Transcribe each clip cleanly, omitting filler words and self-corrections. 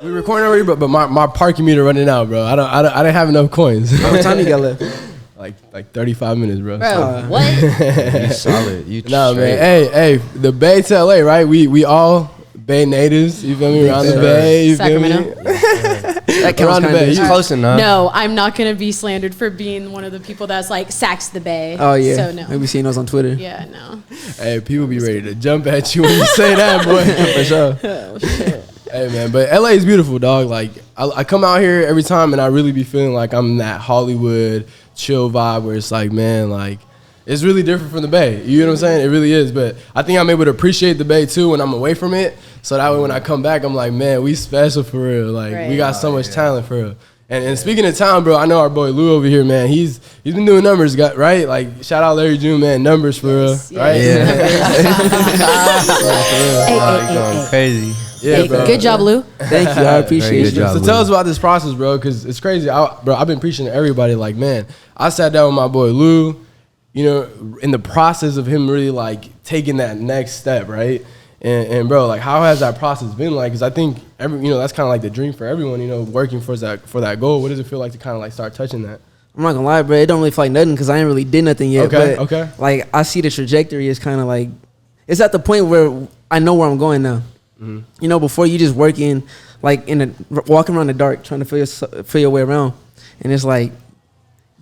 We recording already, but my parking meter running out, bro. I didn't have enough coins. How much time you got left? like 35 minutes, bro. Bro, what? You solid. You Nah, straight. man. Hey, the Bay to LA, right? We all Bay natives. You feel me? Around the Bay. You feel me? Sacramento. That counts Around the kind Bay. of. It's close enough. No, I'm not gonna be slandered for being one of the people that's like Saks the Bay. Oh yeah. So no. Maybe seeing those on Twitter. Yeah, no. Hey, people be ready to jump at you when you say that, boy. For sure. Oh shit. Hey, man, but LA is beautiful, dog. Like, I come out here every time and I really be feeling like I'm in that Hollywood chill vibe where it's like, man, like, it's really different from the Bay. You know what I'm saying? It really is. But I think I'm able to appreciate the Bay, too, when I'm away from it. So that way when I come back, I'm like, man, we special for real. Like, Right. we got so much talent for real. And speaking of talent, bro, I know our boy Lou over here, man. He's been doing numbers, right? Like, shout out Larry June, man. Numbers for real, right? Going crazy. Yeah, Hey, bro. good job, Lou. Thank you. I appreciate good you. job. So tell us about this process, bro, because it's crazy. I've been preaching to everybody, like, man, I sat down with my boy Lou, you know, in the process of him really, like, taking that next step, right? And bro, like, how has that process been like? Because I think, that's kind of like the dream for everyone, you know, working for that goal. What does it feel like to kind of, like, start touching that? I'm not gonna lie, bro. It don't really feel like nothing because I ain't really did nothing yet. Okay, but, okay. Like, I see the trajectory is kind of like, it's at the point where I know where I'm going now. Mm-hmm. You know, before you just working, like, walking around the dark, trying to feel your way around. And it's like,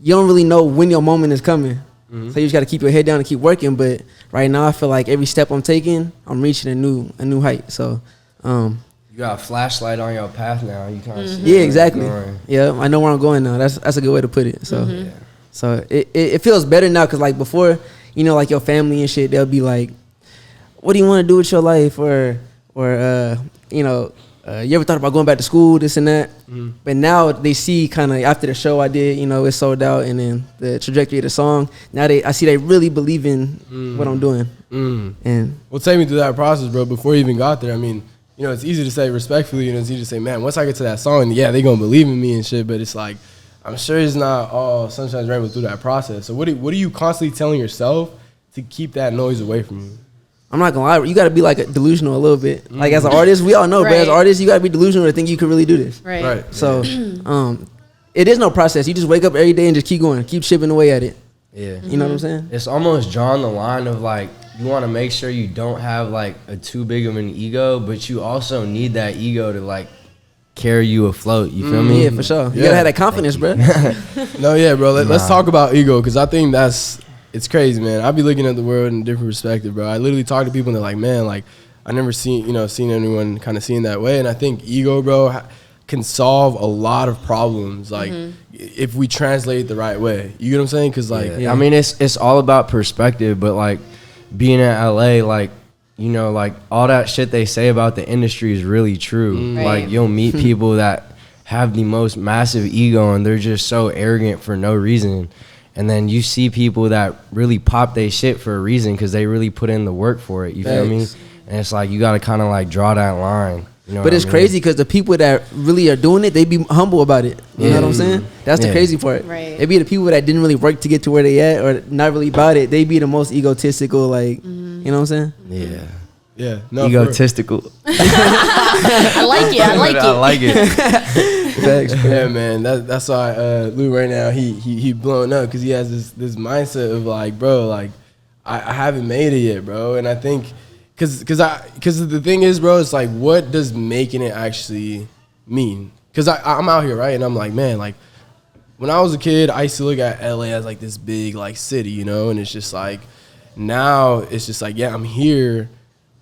you don't really know when your moment is coming. Mm-hmm. So you just got to keep your head down and keep working. But right now, I feel like every step I'm taking, I'm reaching a new height. So, You got a flashlight on your path now. You kind of see yeah, where you're exactly. going. Yeah, I know where I'm going now. That's a good way to put it. So, Yeah. so it feels better now because, like, before, you know, like, your family and shit, they'll be like, what do you want to do with your life? Or you ever thought about going back to school, this and that? Mm-hmm. But now they see kind of after the show I did, you know, it sold out, and then the trajectory of the song. Now I see they really believe in what I'm doing. And Well, take me through that process, bro, before you even got there. I mean, you know, it's easy to say respectfully, it's easy to say, man, once I get to that song, yeah, they going to believe in me and shit, but it's like, I'm sure it's not all sunshine and rainbows through that process. So what are you constantly telling yourself to keep that noise away from you? I'm not gonna lie, you gotta be like delusional a little bit. Like, as an artist, we all know, bro. As Right. artists, you gotta be delusional to think you can really do this. Right. So, it is no process. You just wake up every day and just keep going, keep chipping away at it. Yeah. You know what I'm saying? It's almost drawing the line of, like, you want to make sure you don't have, like, a too big of an ego, but you also need that ego to, like, carry you afloat. You feel me? Yeah, for sure. You Yeah. gotta have that confidence, bro. No, yeah, bro. Let's talk about ego, because I think it's crazy, man. I be looking at the world in a different perspective, bro. I literally talk to people and they're like, man, like, I never seen anyone kind of seeing that way. And I think ego, bro, can solve a lot of problems, like, if we translate it the right way. You get what I'm saying? Because, like, I mean, it's all about perspective, but, like, being in LA, like, you know, like, all that shit they say about the industry is really true. Right. Like, you'll meet people that have the most massive ego and they're just so arrogant for no reason. And then you see people that really pop their shit for a reason because they really put in the work for it. You feel me? And it's like, you got to kind of, like, draw that line. You know But what it's I mean? crazy because the people that really are doing it, they be humble about it. You know what I'm saying? That's the Yeah. crazy part. Right. It be the people that didn't really work to get to where they at or not really about it. They be the most egotistical, like, you know what I'm saying? Yeah. yeah, no, Egotistical. I like it. I like I it. like it. Facts, bro. yeah, man. That's why Lou right now he blowing up because he has this mindset of, like, bro, like, I haven't made it yet, bro. And I think because the thing is, bro, it's like, what does making it actually mean? Because I'm out here, right, and I'm like, man, like, when I was a kid, I used to look at LA as, like, this big, like, city, you know, and it's just like, now it's just like, yeah, I'm here.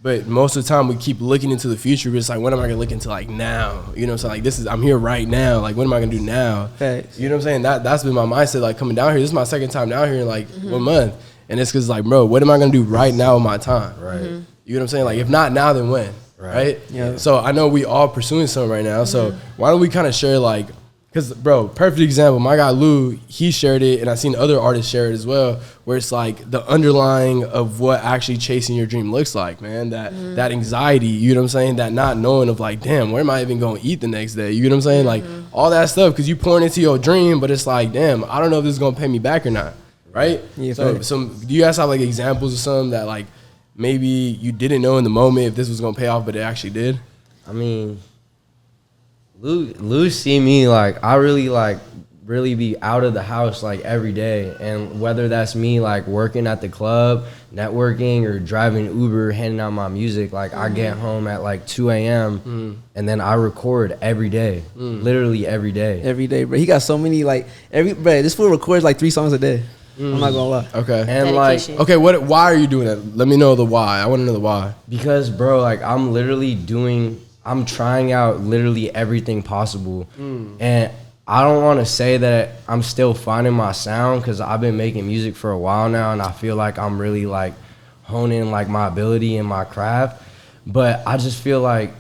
But most of the time we keep looking into the future, but it's like, what am I gonna look into, like, now? You know, so, like, I'm here right now. Like, what am I gonna do now? Facts. You know what I'm saying? That's been my mindset, like, coming down here. This is my second time down here in, like, 1 month. And it's because, like, bro, what am I gonna do right now with my time? Right. You know what I'm saying? Like, if not now, then when? Right? Yeah. So I know we all pursuing something right now. So why don't we kind of share, like, because, bro, perfect example, my guy Lou, he shared it, and I've seen other artists share it as well, where it's like the underlying of what actually chasing your dream looks like, man. That anxiety, you know what I'm saying? That not knowing of, like, damn, where am I even going to eat the next day? You know what I'm saying? Like, all that stuff, because you pouring into your dream, but it's like, damn, I don't know if this is going to pay me back or not, right? Yeah, so do you guys have, like, examples of something that, like, maybe you didn't know in the moment if this was going to pay off, but it actually did? I mean, Lou see me like I really be out of the house like every day, and whether that's me like working at the club, networking, or driving Uber, handing out my music, like I get home at like 2 a.m. And then I record every day, literally every day. Every day, bro. He got so many bro, this fool records like 3 songs a day. I'm not gonna lie. Okay. And Dedication. Okay, why are you doing that? Let me know the why. I want to know the why. because bro, like I'm trying out literally everything possible, and I don't want to say that I'm still finding my sound, because I've been making music for a while now, and I feel like I'm really like honing like my ability and my craft. But I just feel like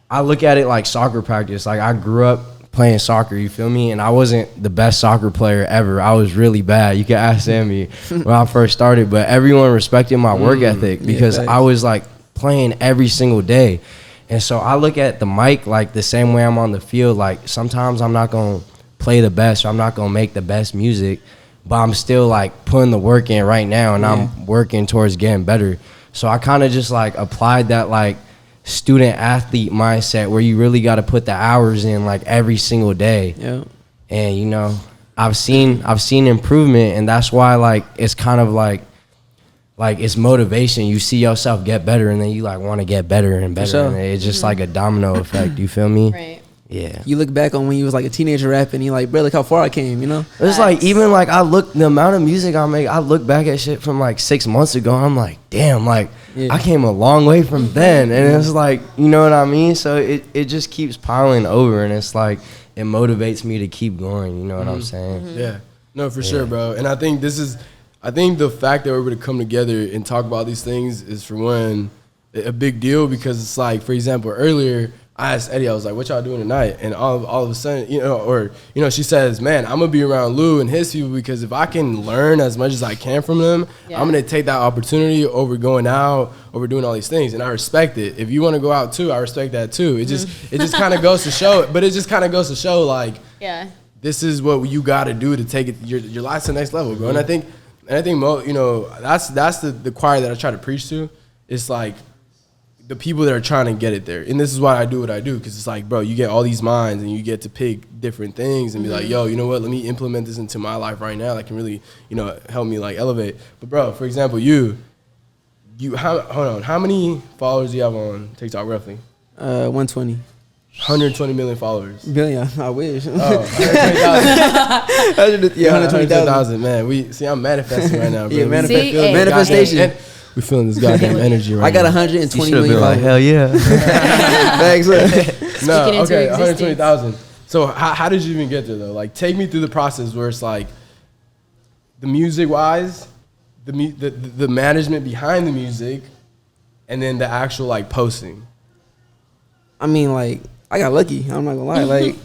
I look at it like soccer practice. Like I grew up playing soccer, you feel me? And I wasn't the best soccer player ever. I was really bad. You can ask Sammy when I first started, but everyone respected my work ethic because I was like playing every single day. And so I look at the mic like the same way I'm on the field. Like sometimes I'm not going to play the best, or I'm not going to make the best music, but I'm still like putting the work in right now, and I'm working towards getting better. So I kind of just like applied that like student athlete mindset where you really got to put the hours in like every single day. Yeah. And you know, I've seen improvement, and that's why like it's kind of like it's motivation. You see yourself get better, and then you like want to get better and better. Sure. And it's just like a domino effect. You feel me? Right. Yeah. You look back on when you was like a teenager rapping, you like, bro, look how far I came, you know? It's like, even like the amount of music I make, I look back at shit from like 6 months ago. I'm like, damn, like I came a long way from then. And it's like, you know what I mean? So it just keeps piling over, and it's like, it motivates me to keep going. You know what I'm saying? Yeah. No, for sure, bro. And I think the fact that we're able to come together and talk about these things is, for one, a big deal, because it's like, for example, earlier I asked Eddy, I was like, what y'all doing tonight? And all of a sudden, she says, man, I'm going to be around Lou and his people, because if I can learn as much as I can from them, I'm going to take that opportunity over going out, over doing all these things. And I respect it. If you want to go out too, I respect that too. It just kind of goes to show it. But it just kind of goes to show, like, this is what you got to do to take it your life to the next level, bro. And I think that's the choir that I try to preach to. It's like, the people that are trying to get it there. And this is why I do what I do, because it's like, bro, you get all these minds and you get to pick different things and be like, yo, you know what, let me implement this into my life right now that can really, help me like elevate. But bro, for example, how many followers do you have on TikTok roughly? 120. 120 million followers. Billion, I wish. Oh, 120,000. Yeah, 120,000. Man, I'm manifesting right now, bro. Yeah, manifestation. We feeling this goddamn energy right now. I got 120 million like, hell yeah. Thanks. No, Speaking into okay, existence. 120,000. So how did you even get there though? Like, take me through the process where it's like, the music wise, the management behind the music, and then the actual like posting. I mean, like, I got lucky. I'm not gonna lie. Like,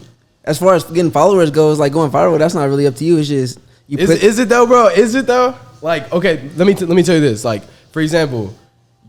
as far as getting followers goes, like going viral, that's not really up to you. It's just Is it though, bro? Is it though? Like, okay, let me tell you this. Like, for example,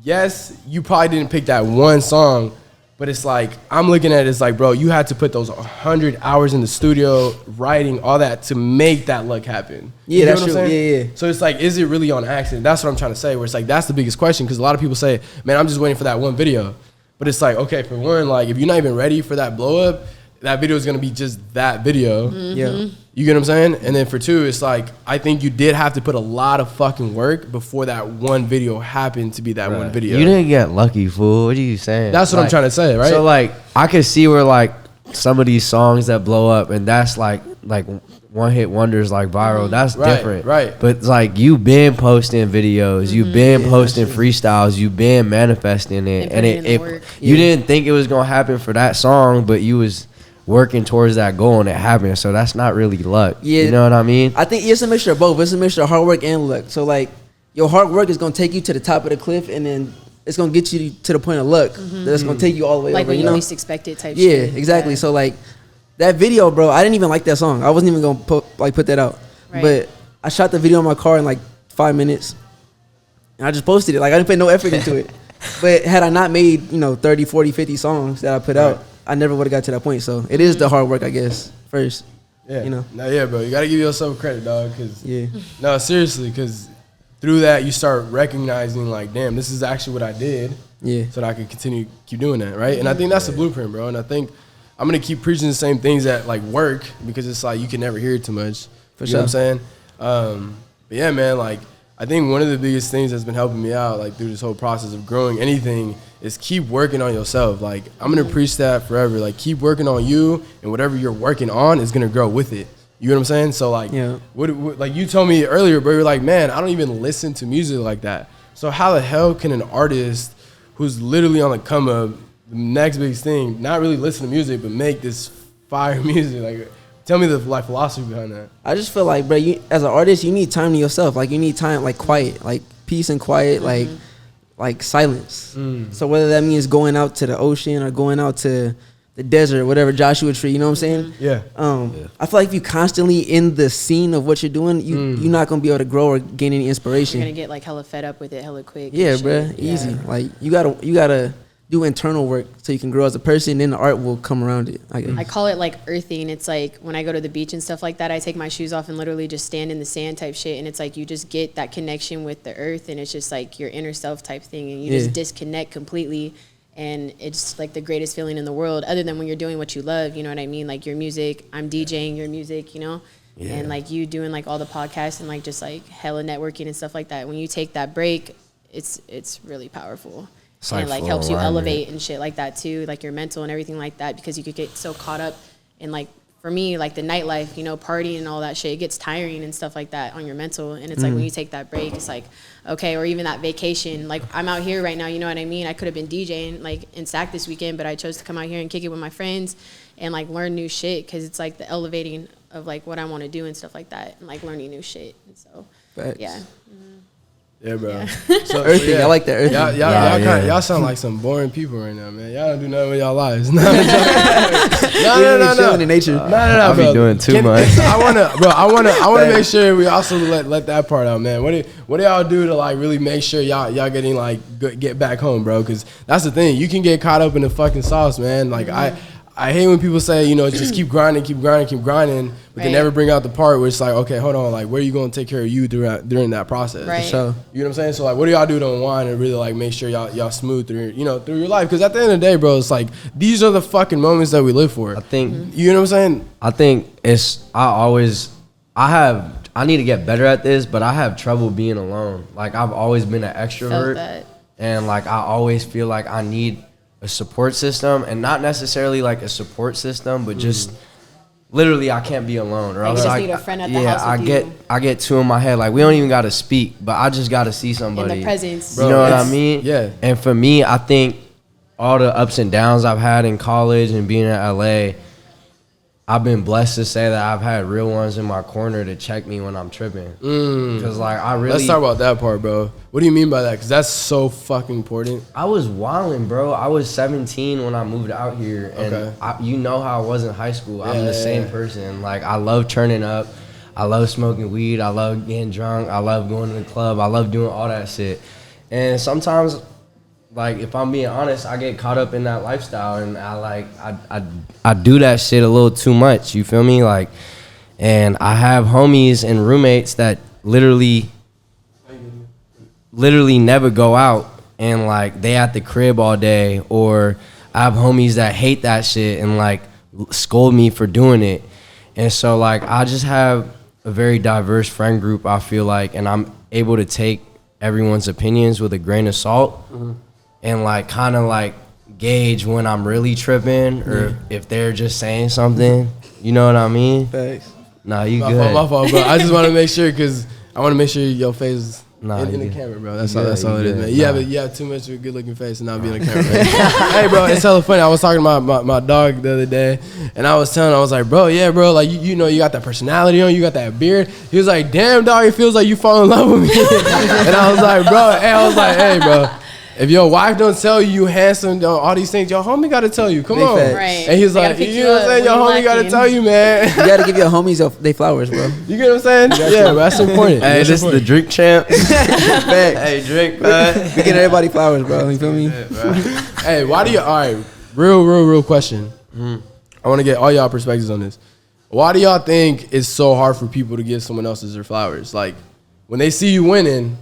yes, you probably didn't pick that one song, but it's like, I'm looking at it as like, bro, you had to put those 100 hours in the studio, writing, all that to make that luck happen. Yeah, You know that's what I'm true. saying? Yeah. So it's like, is it really on accident? That's what I'm trying to say, where it's like, that's the biggest question, because a lot of people say, man, I'm just waiting for that one video. But it's like, okay, for one, like, if you're not even ready for that blow up, that video is going to be just that video. Yeah. You get what I'm saying? And then for two, it's like, I think you did have to put a lot of fucking work before that one video happened to be that one video. You didn't get lucky, fool. What are you saying? That's what I'm trying to say, right? So like, I could see where like some of these songs that blow up, and that's like one hit wonders, like viral. That's different, right. But like, you been posting videos, you been posting freestyles, you been manifesting it, and you didn't think it was gonna happen for that song, but you was working towards that goal and it happened. So that's not really luck. Yeah. You know what I mean? I think it's a mixture of both. It's a mixture of hard work and luck. So like, your hard work is gonna take you to the top of the cliff, and then it's gonna get you to the point of luck that's gonna take you all the way Like over. when you least expect it type Yeah, shit. exactly. So like, that video, bro, I didn't even like that song. I wasn't even gonna put that out. Right. But I shot the video in my car in like 5 minutes, and I just posted it. Like, I didn't put no effort into it. But had I not made 30, 40, 50 songs that I put out, I never would have got to that point. So it is the hard work, I guess, first. Yeah. No, yeah, bro. You got to give yourself credit, dog. Yeah. No, seriously, because through that, you start recognizing, like, damn, this is actually what I did. Yeah. So that I can keep doing that, right? And I think that's the blueprint, bro. And I think I'm gonna keep preaching the same things that like work because it's like you can never hear it too much. You know what I'm saying? But yeah, man, like I think one of the biggest things that's been helping me out like through this whole process of growing anything is keep working on yourself. Like I'm gonna preach that forever. Like keep working on you, and whatever you're working on is gonna grow with it. You know what I'm saying? So like, what like you told me earlier, bro, you're like, man, I don't even listen to music like that. So how the hell can an artist who's literally on the come up, the next biggest thing, not really listen to music, but make this fire music? Like, tell me the like philosophy behind that. I just feel like, bro, you, as an artist, you need time to yourself. Like, you need time, like quiet, like peace and quiet, like silence. So whether that means going out to the ocean or going out to the desert, whatever, Joshua Tree, you know what I'm saying? Yeah. I feel like if you constantly in the scene of what you're doing, you're not gonna be able to grow or gain any inspiration. You're gonna get like hella fed up with it, hella quick. Yeah, bro, easy. Like you gotta do internal work so you can grow as a person, then the art will come around it, I guess. I call it like earthing. It's like when I go to the beach and stuff like that, I take my shoes off and literally just stand in the sand type shit. And it's like you just get that connection with the earth, and it's just like your inner self type thing. And you just disconnect completely. And it's like the greatest feeling in the world, other than when you're doing what you love, you know what I mean? Like your music, I'm DJing your music, you know? Yeah. And like you doing like all the podcasts and like just like hella networking and stuff like that. When you take that break, it's really powerful. And it like helps you elevate and shit like that too, like your mental and everything like that, because you could get so caught up in like, for me, like the nightlife, you know, partying and all that shit, it gets tiring and stuff like that on your mental. And it's like when you take that break, it's like, okay, or even that vacation. Like I'm out here right now, you know what I mean? I could have been DJing like in SAC this weekend, but I chose to come out here and kick it with my friends and like learn new shit, because it's like the elevating of like what I want to do and stuff like that, and like learning new shit. And so, yeah. Yeah, bro. Yeah. So earthing, I like that. Earthing. Y'all sound like some boring people right now, man. Y'all don't do nothing with y'all lives. No, Chilling in nature. No, I be doing too much. I wanna make sure we also let that part out, man. What do y'all do to like really make sure y'all getting like get back home, bro? Because that's the thing. You can get caught up in the fucking sauce, man. Like I hate when people say, you know, just keep grinding, but they never bring out the part where it's like, okay, hold on, like, where are you going to take care of you during that process? Right. So, you know what I'm saying? So, like, what do y'all do to unwind and really, like, make sure y'all smooth through your life? Because at the end of the day, bro, it's like, these are the fucking moments that we live for. I think, you know what I'm saying? I think I need to get better at this, but I have trouble being alone. Like, I've always been an extrovert. And, like, I always feel like I need a support system, and not necessarily like a support system, but just literally I can't be alone, or else need a friend at the house with I get two in my head. Like we don't even got to speak, but I just got to see somebody in the presence. You know what I mean? Yeah. And for me, I think all the ups and downs I've had in college and being in LA, I've been blessed to say that I've had real ones in my corner to check me when I'm tripping. Because like I really... Let's talk about that part, bro. What do you mean by that? Because that's so fucking important. I was wilding, bro. I was 17 when I moved out here. And you know how I was in high school. I'm the same person. Like I love turning up. I love smoking weed. I love getting drunk. I love going to the club. I love doing all that shit. And sometimes... like if I'm being honest, I get caught up in that lifestyle, and I do that shit a little too much. You feel me? Like, and I have homies and roommates that literally never go out, and like they at the crib all day. Or I have homies that hate that shit and like scold me for doing it. And so like I just have a very diverse friend group, I feel like, and I'm able to take everyone's opinions with a grain of salt. And like kind of like gauge when I'm really tripping or if they're just saying something. You know what I mean? Thanks. Nah, you good. My fault, bro. I just want to make sure, because I want to make sure your face is in the good. camera, bro. That's all it is, man. You have too much of a good looking face and not be in the camera. Hey, bro, it's hella funny. I was talking to my dog the other day, and I was telling him, I was like, bro, like you know, you got that personality on, you got that beard. He was like, damn, dog, it feels like you fall in love with me. And I was like, hey, bro. If your wife don't tell you handsome, all these things, your homie got to tell you. Come on. Right. And he's like, you know what I'm saying? Your homie got to tell you, man. You got to give your homies they flowers, bro. You get what I'm saying? Yeah, bro, that's important. Hey, this is the drink champ. Hey, drink, man. We get everybody flowers, bro. You feel me? Yeah, hey, why do you, all right, real question. I want to get all y'all perspectives on this. Why do y'all think it's so hard for people to give someone else's their flowers? Like, when they see you winning,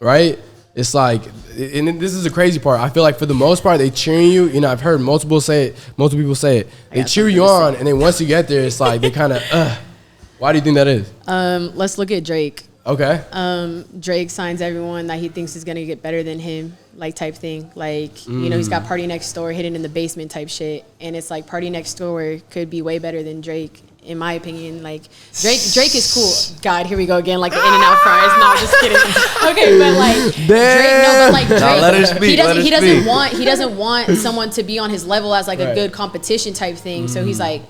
right? it's like, and this is the crazy part. I feel like for the most part, they cheering you. You know, I've heard multiple people say it. They cheer you on, and then once you get there, it's like they kind of, Why do you think that is? Let's look at Drake. Okay. Drake signs everyone that he thinks is gonna get better than him, like type thing. Like, you know, he's got Party Next Door hidden in the basement type shit, and it's like Party Next Door could be way better than Drake, in my opinion. Like Drake is cool. God, here we go again, like the In-N-Out fries. No, I'm just kidding. Okay, but like Drake, no, but like Drake, let her speak, he doesn't want someone to be on his level as like a good competition type thing. So he's like,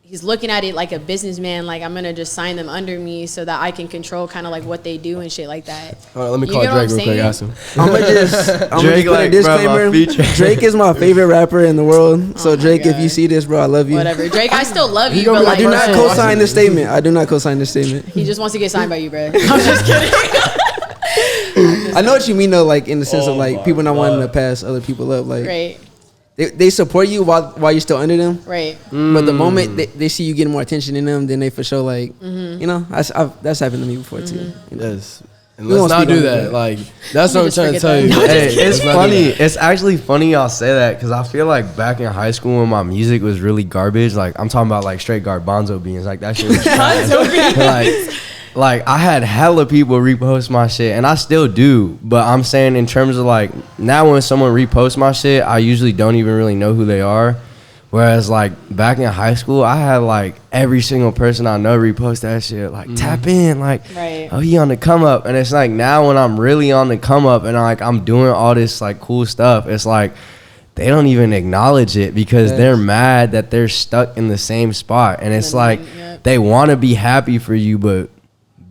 he's looking at it like a businessman, like I'm gonna just sign them under me so that I can control kind of like what they do and shit like that. All right, let me call Drake real quick, Yasin. I'm gonna put a disclaimer. Drake is my favorite rapper in the world. So Drake, if you see this, bro, I love you. Whatever, Drake, I still love you, but I like, do not co-sign this statement. I do not co-sign this statement. He just wants to get signed by you, bro. I'm just kidding. I know what you mean though, like in the sense of like people not wanting to pass other people up, like. Right. They support you while you're still under them. Right. But the moment they see you getting more attention in them, then they for sure like, you know, that's happened to me before too. You know? Yes. And let's not do that. Like, that's what I'm trying to tell you. Hey, it's funny. It's actually funny y'all say that because I feel like back in high school when my music was really garbage, like I'm talking about like straight garbanzo beans, like that shit was trash. Like I had hella people repost my shit, and I still do. But I'm saying in terms of like now when someone reposts my shit, I usually don't even really know who they are. Whereas like back in high school, I had like every single person I know repost that shit. Like tap in, like oh he on the come up. And it's like now when I'm really on the come up and I'm doing all this like cool stuff, it's like they don't even acknowledge it because they're mad that they're stuck in the same spot. And it's like they want to be happy for you, but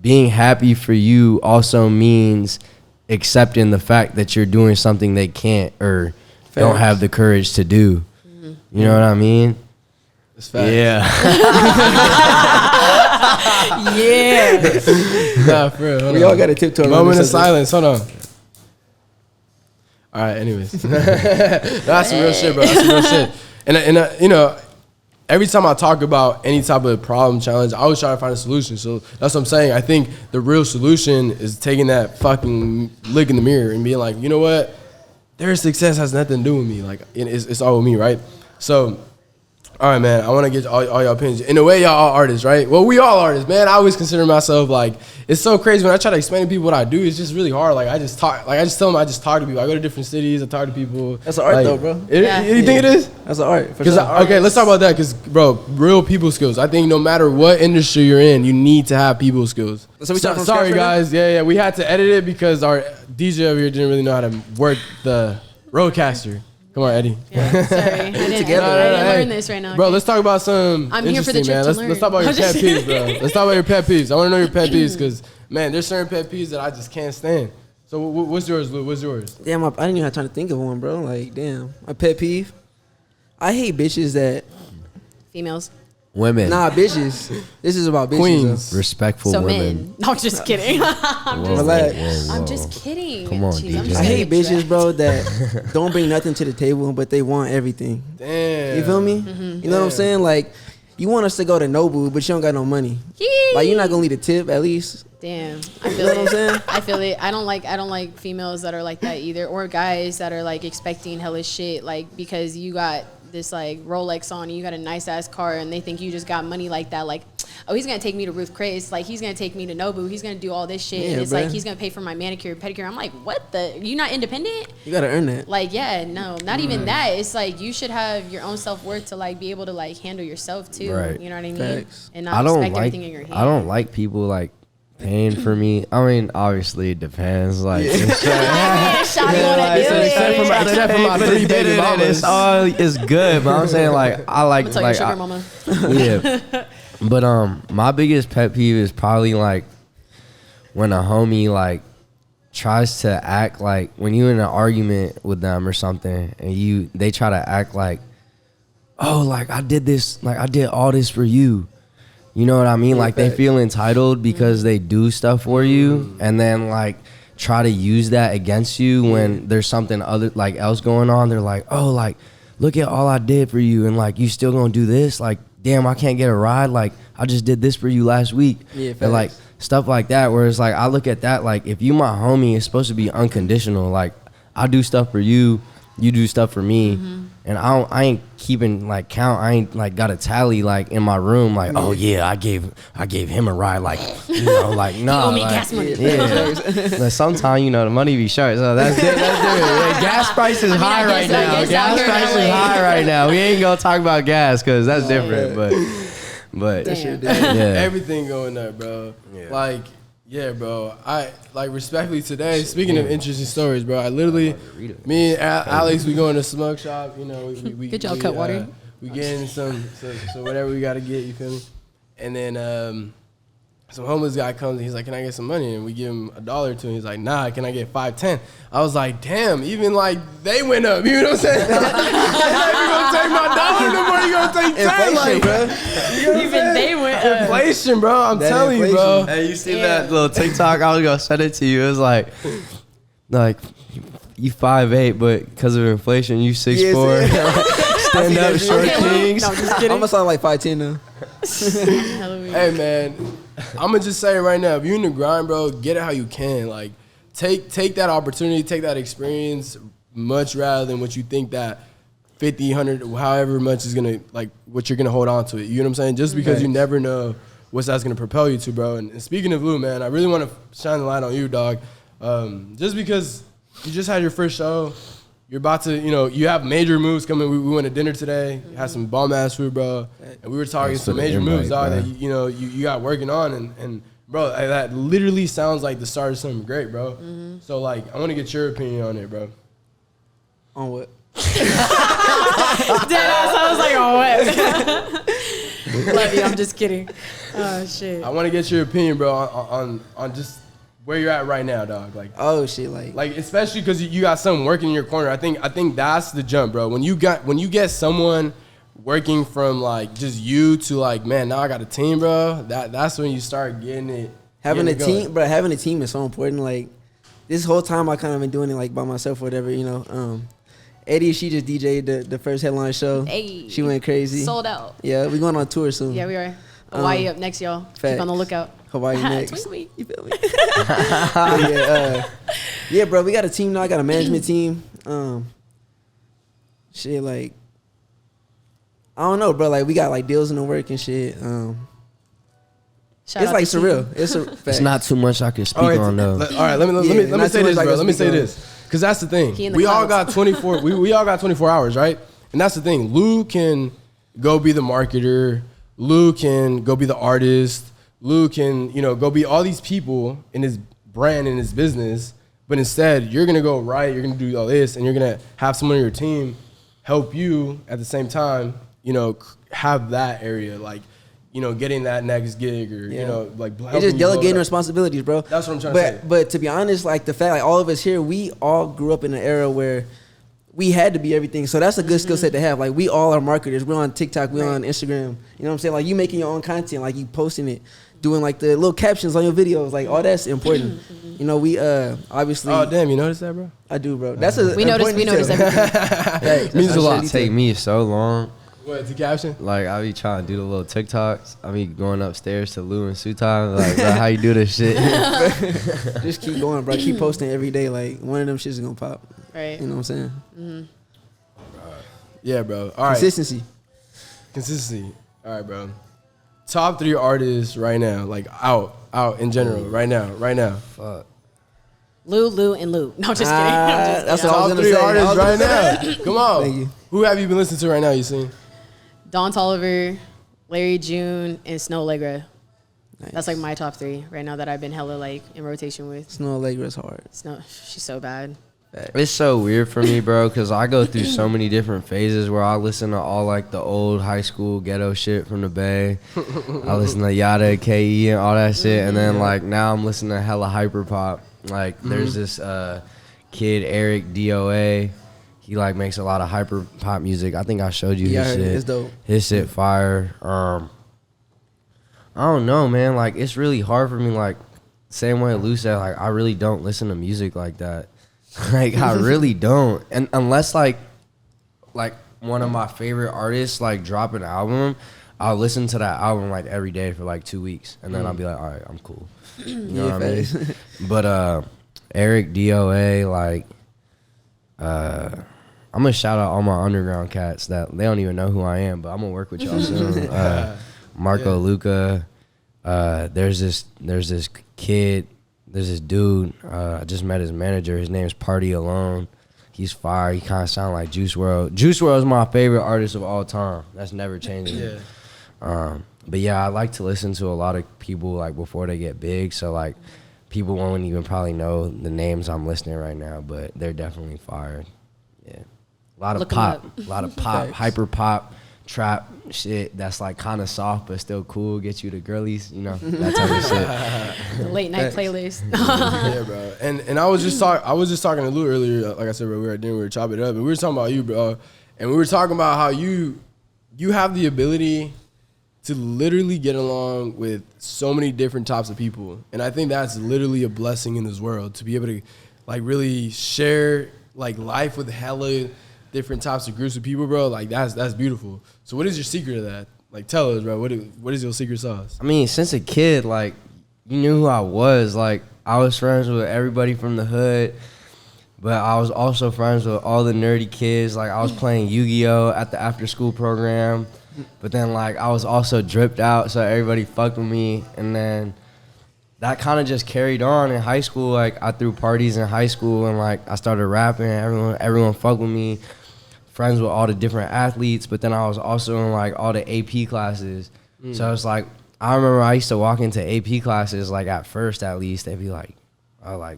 being happy for you also means accepting the fact that you're doing something they can't or don't have the courage to do. You know what I mean? It's facts. Yeah. Yeah. Nah, for real. We all got a tiptoe. Moment of silence. Hold on. All right. Anyways, that's some real shit, bro. That's some real shit. And you know, every time I talk about any type of problem, challenge, I always try to find a solution. So that's what I'm saying. I think the real solution is taking that fucking look in the mirror and being like, you know what? Their success has nothing to do with me. Like, it's all with me, right? So, all right, man, I want to get all y'all opinions. In a way, y'all all artists, right? Well, we all artists, man. I always consider myself, like, it's so crazy. When I try to explain to people what I do, it's just really hard. Like, I just tell them I just talk to people. I go to different cities, I talk to people. That's an art, like, though, bro. You think it is? That's an art. Okay, let's talk about that. Because, bro, real people skills. I think no matter what industry you're in, you need to have people skills. So we start from sorry, scratch right guys. Yeah. We had to edit it because our DJ over here didn't really know how to work the Rodecaster. Come on, Eddie. Yeah, sorry. I didn't learn this right now. Bro, let's talk about some I'm here for the man. trip to learn. Let's talk about your pet peeves, bro. Let's talk about your pet peeves. I want to know your pet peeves because, man, there's certain pet peeves that I just can't stand. So what's yours, Lou? What's yours? Damn, I didn't even have time to think of one, bro. Like, damn. My pet peeve. I hate bitches that... Females. Women. Nah, bitches. This is about bitches. Queens. Respectful So women. men. No, I'm just kidding. I'm just kidding. Come on, Jeez, DJ. I hate bitches, bro, that don't bring nothing to the table, but they want everything. Damn. You feel me? You know what I'm saying? Like, you want us to go to Nobu, but you don't got no money. Like, you're not gonna leave a tip at least. Damn, I feel what I'm saying? it. I feel it. I don't like females that are like that either, or guys that are like expecting hella shit, like because you got this like Rolex on, and you got a nice ass car, and they think you just got money like that. Like, oh, he's gonna take me to Ruth Chris, like he's gonna take me to Nobu, he's gonna do all this shit, and it's like he's gonna pay for my manicure, pedicure. I'm like, what the? You not independent? You gotta earn that. Like, yeah, no, not even that. It's like you should have your own self worth to like be able to like handle yourself too. Right. You know what I mean? Facts. And not expect everything in your hand. I don't like people like paying for me. I mean, obviously it depends. Like, Except for my 3 baby mamas. It's good, but I'm saying like I like I'm gonna tell your sugar mama. yeah. But my biggest pet peeve is probably like when a homie like tries to act like when you in an argument with them or something and they try to act like, oh, like I did this, like I did all this for you. You know what I mean? Like they feel entitled because they do stuff for you, and then like try to use that against you when there's something other like else going on. They're like, oh, like look at all I did for you, and like you still gonna do this? Like damn, I can't get a ride. Like, I just did this for you last week. Yeah, and like facts. stuff like that, where it's like, I look at that, like, if you my homie, it's supposed to be unconditional. Like, I do stuff for you, you do stuff for me. And I ain't keeping like count. I ain't like got a tally like in my room. Like, oh yeah, I gave him a ride. Like, you know, like no. owe me like, gas money. Yeah. But sometimes, you know, the money be short. So that's different. Yeah, gas price is high right now. Gas price is high right now. We ain't gonna talk about gas because that's different. But Damn. yeah, Everything going up, bro. Yeah. Like, yeah, bro. I like respectfully today. Speaking of interesting stories, bro. I literally, me and Alex, we go in a smoke shop. You know, we Good job, Cutwater. We getting some whatever we gotta get. You feel me? And then some homeless guy comes and he's like, "Can I get some money?" And we give him $1 to him. He's like, "Nah, can I get 5.10?" I was like, "Damn, even like they went up." You know what I'm saying? Like, you gonna take my $1 no more? You gonna take 10? Like, bro. Even they went up. Inflation, bro. I'm That telling you, bro. Hey, you see that little TikTok? I was gonna send it to you. It was like you 5'8", but because of inflation, you 6'4". Stand up, short kings. No, just I'm kidding. gonna sound like 5'10" now. Halloween. Hey, man, I'm gonna just say it right now. If you're in the grind, bro, get it how you can. Like, take that opportunity, take that experience, much rather than what you think that 50, 100, however much is gonna, like, what you're gonna hold on to it. You know what I'm saying? Just because you never know what that's gonna propel you to, bro. And speaking of Lou, man, I really want to shine the light on you, dog. Just because you just had your first show. You're about to, you know, you have major moves coming. We went to dinner today, had some bomb ass food, bro, and we were talking Thanks some for the major invite, moves, dog. bro. That you got working on, and bro, that literally sounds like the start of something great, bro. So like, I want to get your opinion on it, bro. On what? Deadass, I was like, oh, what? Love you, I'm just kidding. Oh, shit. I want to get your opinion, bro, on just where you're at right now, dog. Oh shit, like Especially because you got someone working in your corner. I think that's the jump, bro. When you get someone working from like just you to like, man, now I got a team, bro. That's when you start getting it. having a getting it going. team, bro. Having a team is so important. Like this whole time, I kind of been doing it like by myself or whatever, you know. Eddy, she just DJ'd the first headline show. Hey. She went crazy. Sold out. Yeah, we going on tour soon. Yeah, we are. Hawaii up next, y'all. Keep on the lookout. Hawaii next. Tweet me. You feel me? Yeah, bro. We got a team now. I got a management team. Shit, like I don't know, bro. Like we got like deals in the work and shit. Shout It's out like to T. surreal. It's It's not too much I can speak on though. All right, let me Yeah, say not too this, much I bro. can Let me speak say on. this, because that's the thing. He in the We all clouds. got 24. we all got 24 hours, right? And that's the thing. Lou can go be the marketer. Lou can go be the artist. Lou can, go be all these people in his brand, in his business. But instead, you're gonna go write. You're gonna do all this, and you're gonna have someone on your team help you at the same time. Have that area like. Getting that next gig or, like It's helping just you blow delegating it up. responsibilities, bro. That's what I'm trying to say. But to be honest, like the fact, like all of us here, we all grew up in an era where we had to be everything. So that's a good skill set to have. Like we all are marketers. We're on TikTok. We're on Instagram. You know what I'm saying? Like you making your own content, like you posting it, doing like the little captions on your videos. Like all that's important. We obviously. Oh damn, you noticed that, bro? I do, bro. That's a We noticed important detail. everything. Means a lot. Take me so long. What, to caption? Like I be trying to do the little TikToks. I be going upstairs to Lou and Sutai. Like, bro, how you do this shit? Just keep going, bro. Keep posting every day. Like one of them shits is gonna pop. Right. You know what I'm saying? Yeah, bro. All right. Consistency. Consistency. All right, bro. Top 3 artists right now, like out in general, right now. Fuck. Lou, and Lou. No, just kidding. I'm just That's kidding. what I was Top gonna 3 say. artists I was right gonna now. Come on. Thank you. Who have you been listening to right now, Yasin? Don Toliver, Larry June, and Snow Allegra. Nice. That's like my top 3 right now that I've been hella like in rotation with. Snow Allegra's hard. Snow, she's so bad. It's so weird for me, bro, because I go through so many different phases where I listen to all like the old high school ghetto shit from the Bay. I listen to Yada, KE, and all that shit, and then like now I'm listening to hella hyper pop. Like there's this kid Eric DOA. He like makes a lot of hyper pop music. I think I showed you Yeah, I his heard it. shit. It's dope. His shit fire. I don't know, man. Like it's really hard for me. Like same way Lou said, like I really don't listen to music like that. Like I really don't, and unless like one of my favorite artists like drop an album, I'll listen to that album like every day for like 2 weeks, and then I'll be like, all right, I'm cool. You know what I mean? But Eric, DOA, like, I'm gonna shout out all my underground cats that they don't even know who I am, but I'm gonna work with y'all soon. Marco, Luca, there's this kid, there's this dude. I just met his manager. His name's Party Alone. He's fire. He kind of sound like Juice WRLD. Juice WRLD is my favorite artist of all time. That's never changing. But yeah, I like to listen to a lot of people like before they get big. So like people won't even probably know the names I'm listening right now, but they're definitely fire. Yeah, a lot of Look 'em pop, up. a lot of pop, hyper pop, trap shit. That's like kind of soft but still cool. Get you the girlies, you know, that type of shit. The late night playlist. Yeah, bro. And I was just talking to Lou earlier. Like I said, bro, we were at dinner, we were chopping it up, and we were talking about you, bro. And we were talking about how you have the ability to literally get along with so many different types of people. And I think that's literally a blessing in this world, to be able to like really share like life with hella different types of groups of people, bro. Like that's beautiful. So what is your secret of that? Like tell us, bro, what is your secret sauce? I mean, since a kid, like, you knew who I was. Like, I was friends with everybody from the hood, but I was also friends with all the nerdy kids. Like, I was playing Yu-Gi-Oh! At the after-school program, but then, like, I was also dripped out, so everybody fucked with me. And then that kind of just carried on in high school. Like, I threw parties in high school, and, like, I started rapping. Everyone fucked with me. Friends with all the different athletes, but then I was also in, like, all the AP classes. So it's like, I remember I used to walk into AP classes, like, at first at least, they'd be like,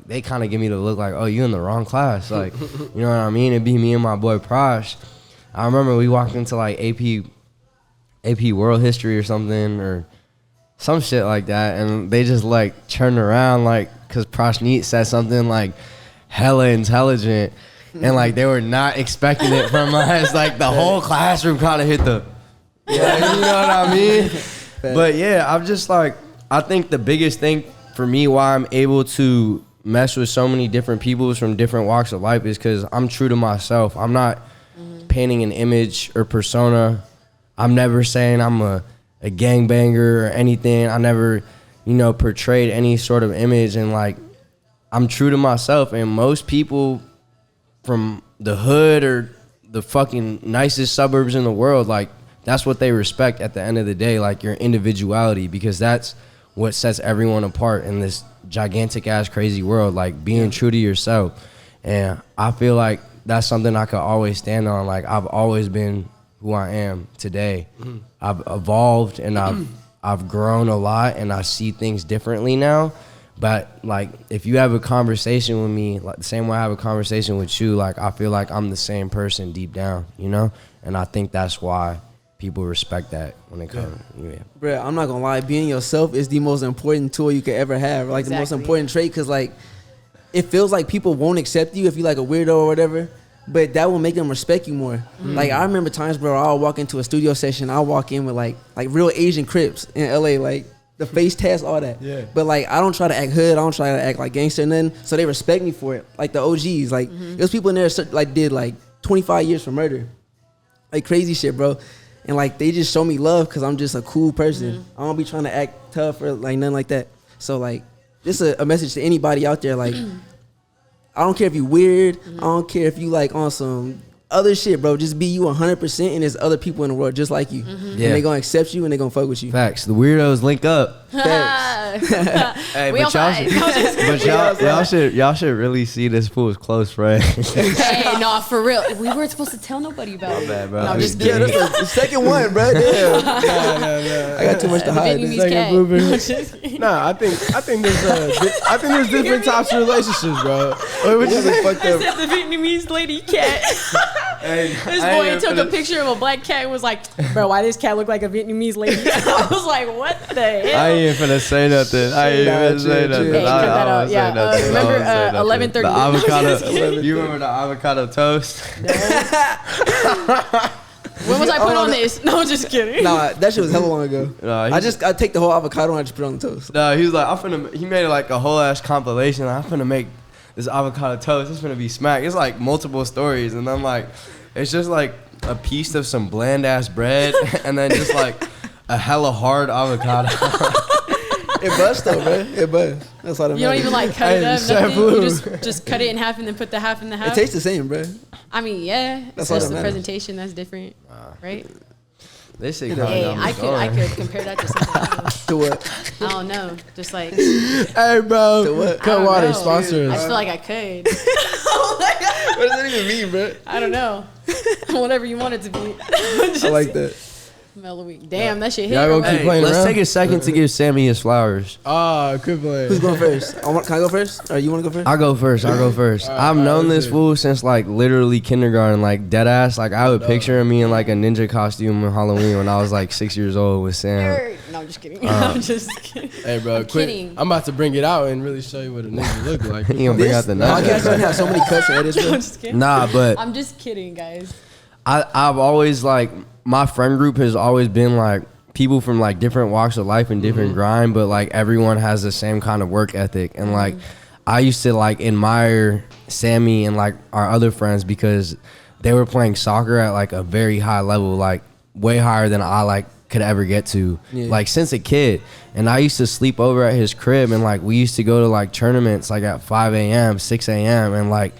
they kind of give me the look like, oh, you in the wrong class. Like, you know what I mean? It'd be me and my boy Prosh. I remember we walked into, like, AP World History or something, or some shit like that, and they just, like, turned around, like, because Prosh Neat said something, like, hella intelligent, and, like, they were not expecting it from us. Like, the whole classroom kind of hit the, yeah, you know what I mean? But yeah, I'm just like, I think the biggest thing for me why I'm able to mess with so many different people from different walks of life is because I'm true to myself. I'm not painting an image or persona. I'm never saying I'm a gangbanger or anything. I never, portrayed any sort of image, and like, I'm true to myself. And most people from the hood or the fucking nicest suburbs in the world, like, that's what they respect at the end of the day, like your individuality, because that's what sets everyone apart in this gigantic ass crazy world, like being true to yourself. And I feel like that's something I could always stand on. Like, I've always been who I am today. I've evolved and I've grown a lot, and I see things differently now. But like, if you have a conversation with me, like the same way I have a conversation with you, like, I feel like I'm the same person deep down, and I think that's why people respect that when it comes. Yeah. Bruh, I'm not gonna lie, being yourself is the most important tool you could ever have. Like, the most important trait, because like, it feels like people won't accept you if you like a weirdo or whatever, but that will make them respect you more. Like, I remember times, bro, I'll walk into a studio session, I'll walk in with like real Asian Crips in LA, like the face tats, all that. Yeah. But like, I don't try to act hood, I don't try to act like gangster and nothing, so they respect me for it. Like the OGs, like there's people in there like did like 25 years for murder, like crazy shit, bro. And like, they just show me love because I'm just a cool person. I don't be trying to act tough or like nothing like that. So like, just a message to anybody out there, like, I don't care if you weird, I don't care if you like on some other shit, bro. Just be you 100%, and there's other people in the world just like you. And they gonna accept you and they gonna fuck with you. Facts. The weirdos link up. Facts. Hey, but y'all should really see this fool's close friend. Hey, no, for real. We weren't supposed to tell nobody about it. Bad, bro. No, I'm just Yeah, kidding. that's the second one, bro. Damn. I got too much to hide. Vietnamese cat. Nah, I think there's different types of relationships, bro. What you say? I said the Vietnamese lady cat. This boy took a picture of a black cat and was like, bro, why this cat look like a Vietnamese lady? I was like, what the hell? I ain't even finna say nothing. I ain't even say nothing. Hey, cut that out. Yeah, remember 11:30. The avocado. You remember the avocado toast? When was I put on this? No, just kidding. Nah, that shit was hella long ago. Nah, I take the whole avocado and I just put it on the toast. No, he was like, he made like a whole ass compilation. I'm finna make this avocado toast. It's finna be smack. It's like multiple stories, and I'm like, it's just like a piece of some bland ass bread, and then just like A hella hard avocado. It busts though, bro. It busts. That's all that You don't matters. even like cut it Hey, up, Chef nothing. You Lou. just cut it in half and then put the half in the half. It tastes the same, bro. I mean, yeah. That's That's all just that the matters. presentation that's different, right? They say Hey, I could compare that to something else. To what? I don't know. Just like Hey, bro. To what? Cut I water, don't know. sponsor I us. just feel like I could. What does that even mean, bro? I don't know. Whatever you want it to be. I like that. Mellow week. Damn, that shit hit. Y'all gonna right? keep Hey, playing let's around? take a second to give Sammy his flowers. Ah, good play. Who's going first? Can I go first? Or you want to go first? I'll go first. I've known this fool since like literally kindergarten, like dead ass. Like I would picture of me in like a ninja costume on Halloween when I was like 6 years old with Sam. Nerd. No, I'm just kidding. I'm just kidding. Hey, bro, I'm quit. kidding. I'm about to bring it out and really show you what a nigga look like. You gonna bring out the podcast knife? doesn't have so many cuts and edits, I'm bro. just kidding. Nah, but I'm just kidding, guys. I've always like my friend group has always been like people from like different walks of life and different grind, but like everyone has the same kind of work ethic. And like I used to like admire Sammy and like our other friends because they were playing soccer at like a very high level, like way higher than I like could ever get to, like since a kid. And I used to sleep over at his crib and like we used to go to like tournaments like at 5 a.m 6 a.m and like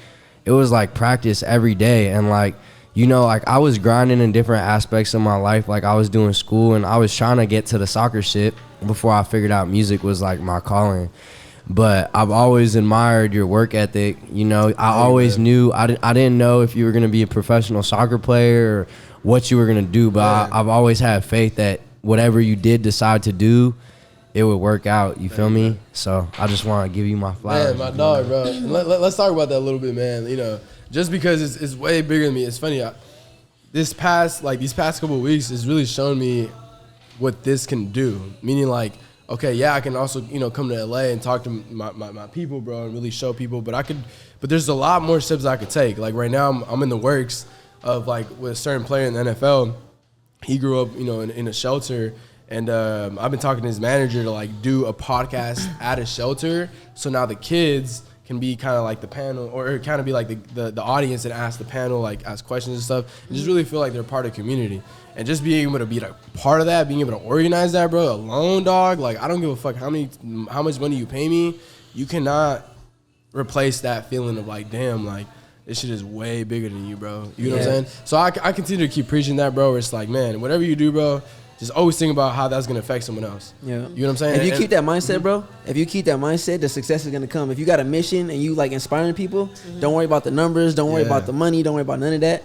it was like practice every day. And like, you know, like I was grinding in different aspects of my life. Like I was doing school and I was trying to get to the soccer shit before I figured out music was like my calling. But I've always admired your work ethic. You know, I always knew, I didn't know if you were going to be a professional soccer player or what you were going to do. But I've always had faith that whatever you did decide to do, it would work out. You feel me? So I just want to give you my flowers. Man, my dog, bro. And let's talk about that a little bit, man. You know, just because it's way bigger than me. It's funny. These past couple of weeks has really shown me what this can do. Meaning, like, okay, yeah, I can also, you know, come to LA and talk to my people, bro, and really show people. But there's a lot more steps I could take. Like right now, I'm in the works of like with a certain player in the NFL. He grew up, you know, in a shelter. And I've been talking to his manager to like do a podcast at a shelter. So now the kids can be kind of like the panel, or kind of be like the audience and ask the panel, like ask questions and stuff, and just really feel like they're part of the community. And just being able to be like part of that, being able to organize that, bro, alone, dog. Like I don't give a fuck how much money you pay me. You cannot replace that feeling of like, damn, like this shit is way bigger than you, bro. You know what I'm saying? So I continue to keep preaching that, bro. Where it's like, man, whatever you do, bro, just always think about how that's gonna affect someone else. Yeah. You know what I'm saying? If you keep that mindset, bro, if you keep that mindset, the success is gonna come. If you got a mission and you like inspiring people, don't worry about the numbers, don't worry about the money, don't worry about none of that.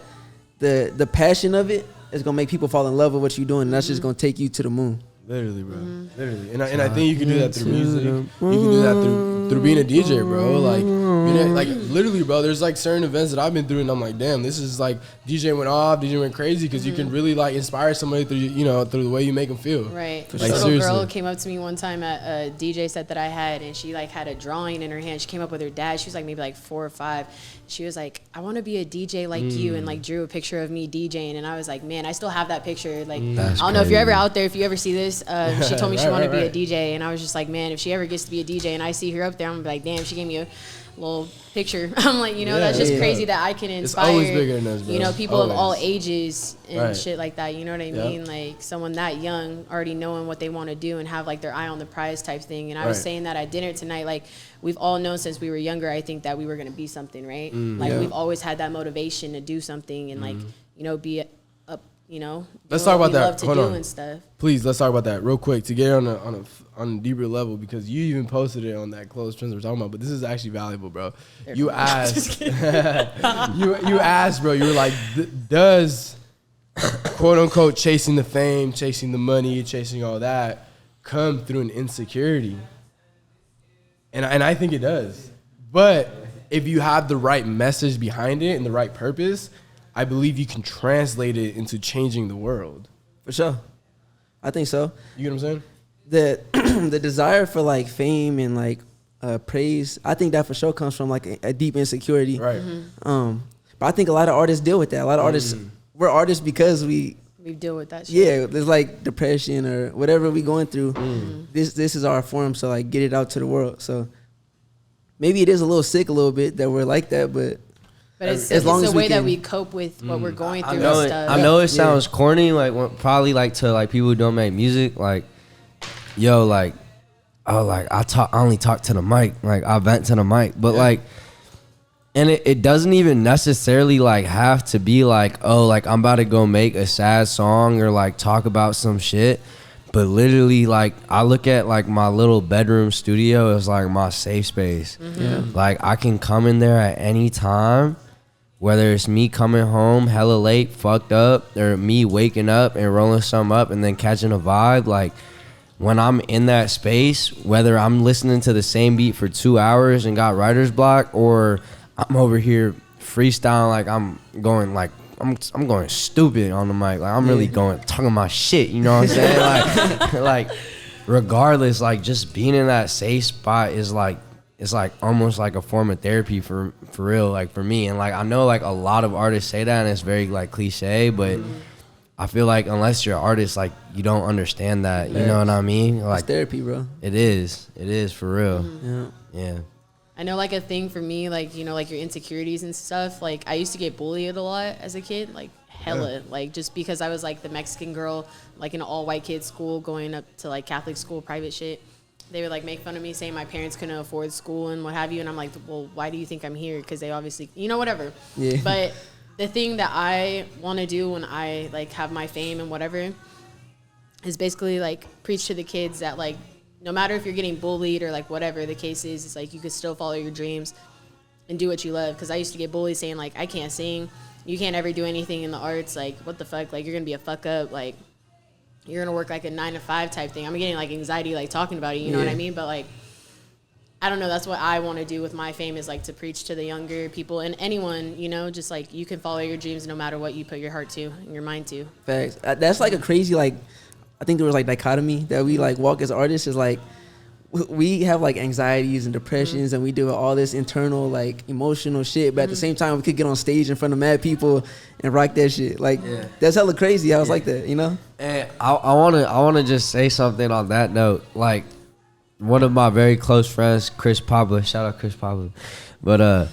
The passion of it is gonna make people fall in love with what you're doing, and that's just gonna take you to the moon. Literally, bro. Literally. And I think you can do that through music. You can do that through being a DJ, bro. Like, you know, like literally, bro, there's like certain events that I've been through and I'm like, damn, this is like DJ went off, DJ went crazy, because you can really like inspire somebody through, you know, through the way you make them feel. Right. Like, This little seriously. girl came up to me one time at a DJ set that I had, and she like had a drawing in her hand. She came up with her dad. She was like maybe like 4 or 5. She was like, I want to be a DJ like you, and like drew a picture of me DJing. And I was like, man, I still have that picture. Like, I don't know if you're ever out there, if you ever see this. She told me she wanted to be a DJ, and I was just like, man, if she ever gets to be a DJ and I see her up there, I'm gonna be like, damn, she gave me a little picture. I'm like, you know, that's just crazy that I can inspire, always bigger than us, bro. you know, people of all Always. ages and Right. shit like that. You know what I mean? Like someone that young already knowing what they want to do and have like their eye on the prize type thing. And I was saying that at dinner tonight, like we've all known since we were younger, I think that we were going to be something, right? Like we've always had that motivation to do something and like, you know, be up, you know, Let's doing talk what about we that. love to Hold do on. and stuff. Please, let's talk about that real quick to get on a deeper level, because you even posted it on that close friends we're talking about. But this is actually valuable, bro. You asked, you asked, bro. You were like, does quote unquote chasing the fame, chasing the money, chasing all that come through an insecurity? And I think it does. But if you have the right message behind it and the right purpose, I believe you can translate it into changing the world. For sure. I think so. You get what I'm saying? The desire for like fame and like praise, I think that for sure comes from like a deep insecurity. Right. But I think a lot of artists deal with that. A lot of artists, we're artists because we deal with that shit. Yeah, there's like depression or whatever we going through. This is our form to like get it out to the world. So maybe it is a little sick a little bit that we're like that, but But it's as long the as way we that can. we cope with what we're going through I know and it, stuff. I know it sounds corny, like probably like to like people who don't make music, like, yo, like, oh, like I only talk to the mic, like I vent to the mic, but like, and it doesn't even necessarily like have to be like, oh, like I'm about to go make a sad song or like talk about some shit. But literally, like, I look at, like, my little bedroom studio as, like, my safe space. Like, I can come in there at any time, whether it's me coming home hella late, fucked up, or me waking up and rolling something up and then catching a vibe. Like, when I'm in that space, whether I'm listening to the same beat for 2 hours and got writer's block, or I'm over here freestyling, like, I'm going, like, I'm going stupid on the mic. Like, I'm really talking my shit, you know what I'm saying? like regardless, like, just being in that safe spot is like, it's like almost like a form of therapy for real, like for me. And like, I know like a lot of artists say that and it's very like cliche, but I feel like unless you're an artist, like you don't understand that, you know what I mean? Like, It's therapy, bro. it is for real. Yeah. I know, like, a thing for me, like, you know, like your insecurities and stuff. Like, I used to get bullied a lot as a kid, like hella, like just because I was like the Mexican girl, like in an all white kid school, going up to like Catholic school, private shit. They would like make fun of me, saying my parents couldn't afford school and what have you. And I'm like, well, why do you think I'm here? Because they obviously, you know, whatever. Yeah. But the thing that I want to do when I like have my fame and whatever is basically like preach to the kids that like, no matter if you're getting bullied or like whatever the case is, it's like you could still follow your dreams and do what you love. Because I used to get bullied saying like, I can't sing, you can't ever do anything in the arts, like what the fuck, like you're gonna be a fuck up, like you're gonna work like a 9 to 5 type thing. I'm getting like anxiety like talking about it, you know what I mean? But like, I don't know, that's what I want to do with my fame, is like to preach to the younger people and anyone, you know, just like you can follow your dreams no matter what you put your heart to and your mind to. Facts. That's like a crazy, like, I think there was like dichotomy that we like walk as artists, is like we have like anxieties and depressions and we do all this internal like emotional shit, but at the same time we could get on stage in front of mad people and rock that shit. Like that's hella crazy. I was like that, you know? And I wanna just say something on that note. Like, one of my very close friends, Chris Pablo, shout out Chris Pablo, but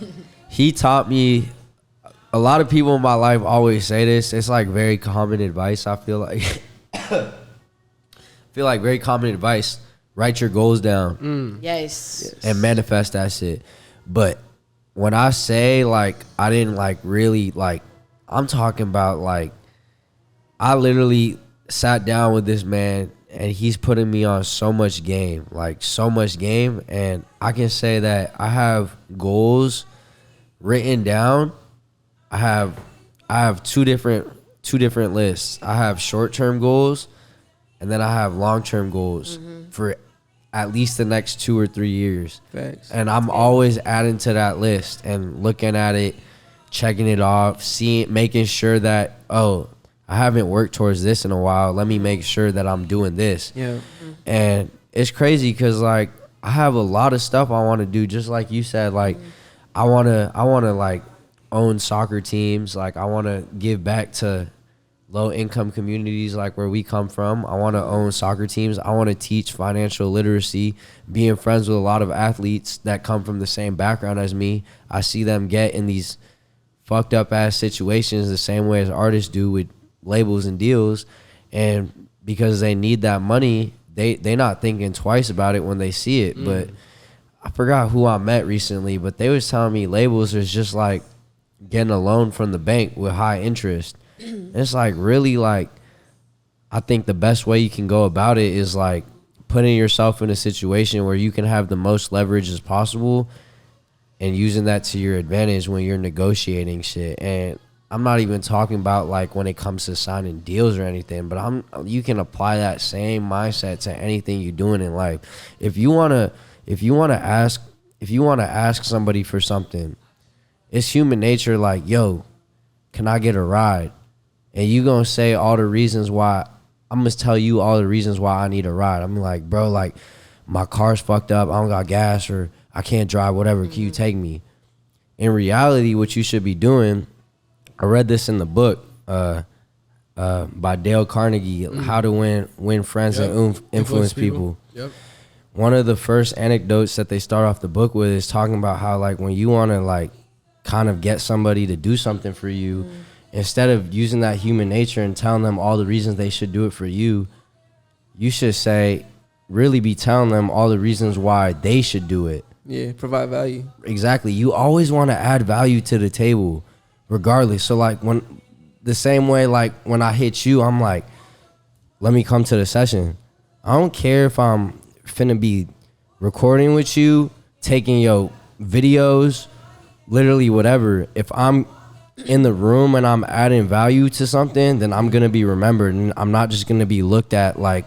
he taught me, a lot of people in my life always say this, it's like very common advice, I feel like. Very common advice. Write your goals down. Yes. And manifest that shit. But when I say like I didn't like really like, I'm talking about like I literally sat down with this man and he's putting me on so much game, and I can say that I have goals written down. I have two different lists. I have short-term goals and then I have long-term goals for at least the next 2 or 3 years. Facts. And I'm always adding to that list and looking at it, checking it off, making sure that, oh, I haven't worked towards this in a while. Let me make sure that I'm doing this. Yeah. And it's crazy because, like, I have a lot of stuff I want to do, just like you said. Like, I want to like, own soccer teams. Like, I want to give back to low-income communities like where we come from. I want to own soccer teams. I want to teach financial literacy, being friends with a lot of athletes that come from the same background as me. I see them get in these fucked up ass situations the same way as artists do with labels and deals, and because they need that money, they not thinking twice about it when they see it. But I forgot who I met recently, but they was telling me labels is just like getting a loan from the bank with high interest. It's like, really, like, I think the best way you can go about it is like putting yourself in a situation where you can have the most leverage as possible and using that to your advantage when you're negotiating shit. And I'm not even talking about like when it comes to signing deals or anything, but you can apply that same mindset to anything you're doing in life. If you wanna ask somebody for something, it's human nature, like, yo, can I get a ride? And you gonna say all the reasons why. I'm gonna tell you all the reasons why I need a ride. I'm like, bro, like, my car's fucked up, I don't got gas, or I can't drive, whatever, can you take me? In reality, what you should be doing, I read this in the book by Dale Carnegie, How to Win Friends and Influence People. Yep. One of the first anecdotes that they start off the book with is talking about how, like, when you want to, like, kind of get somebody to do something for you, instead of using that human nature and telling them all the reasons they should do it for you, you should say, really be telling them all the reasons why they should do it. Yeah, provide value. Exactly. You always want to add value to the table, regardless. So like the same way, like when I hit you, I'm like, let me come to the session. I don't care if I'm finna be recording with you, taking your videos, literally whatever. If I'm in the room and I'm adding value to something, then I'm gonna be remembered, and I'm not just gonna be looked at like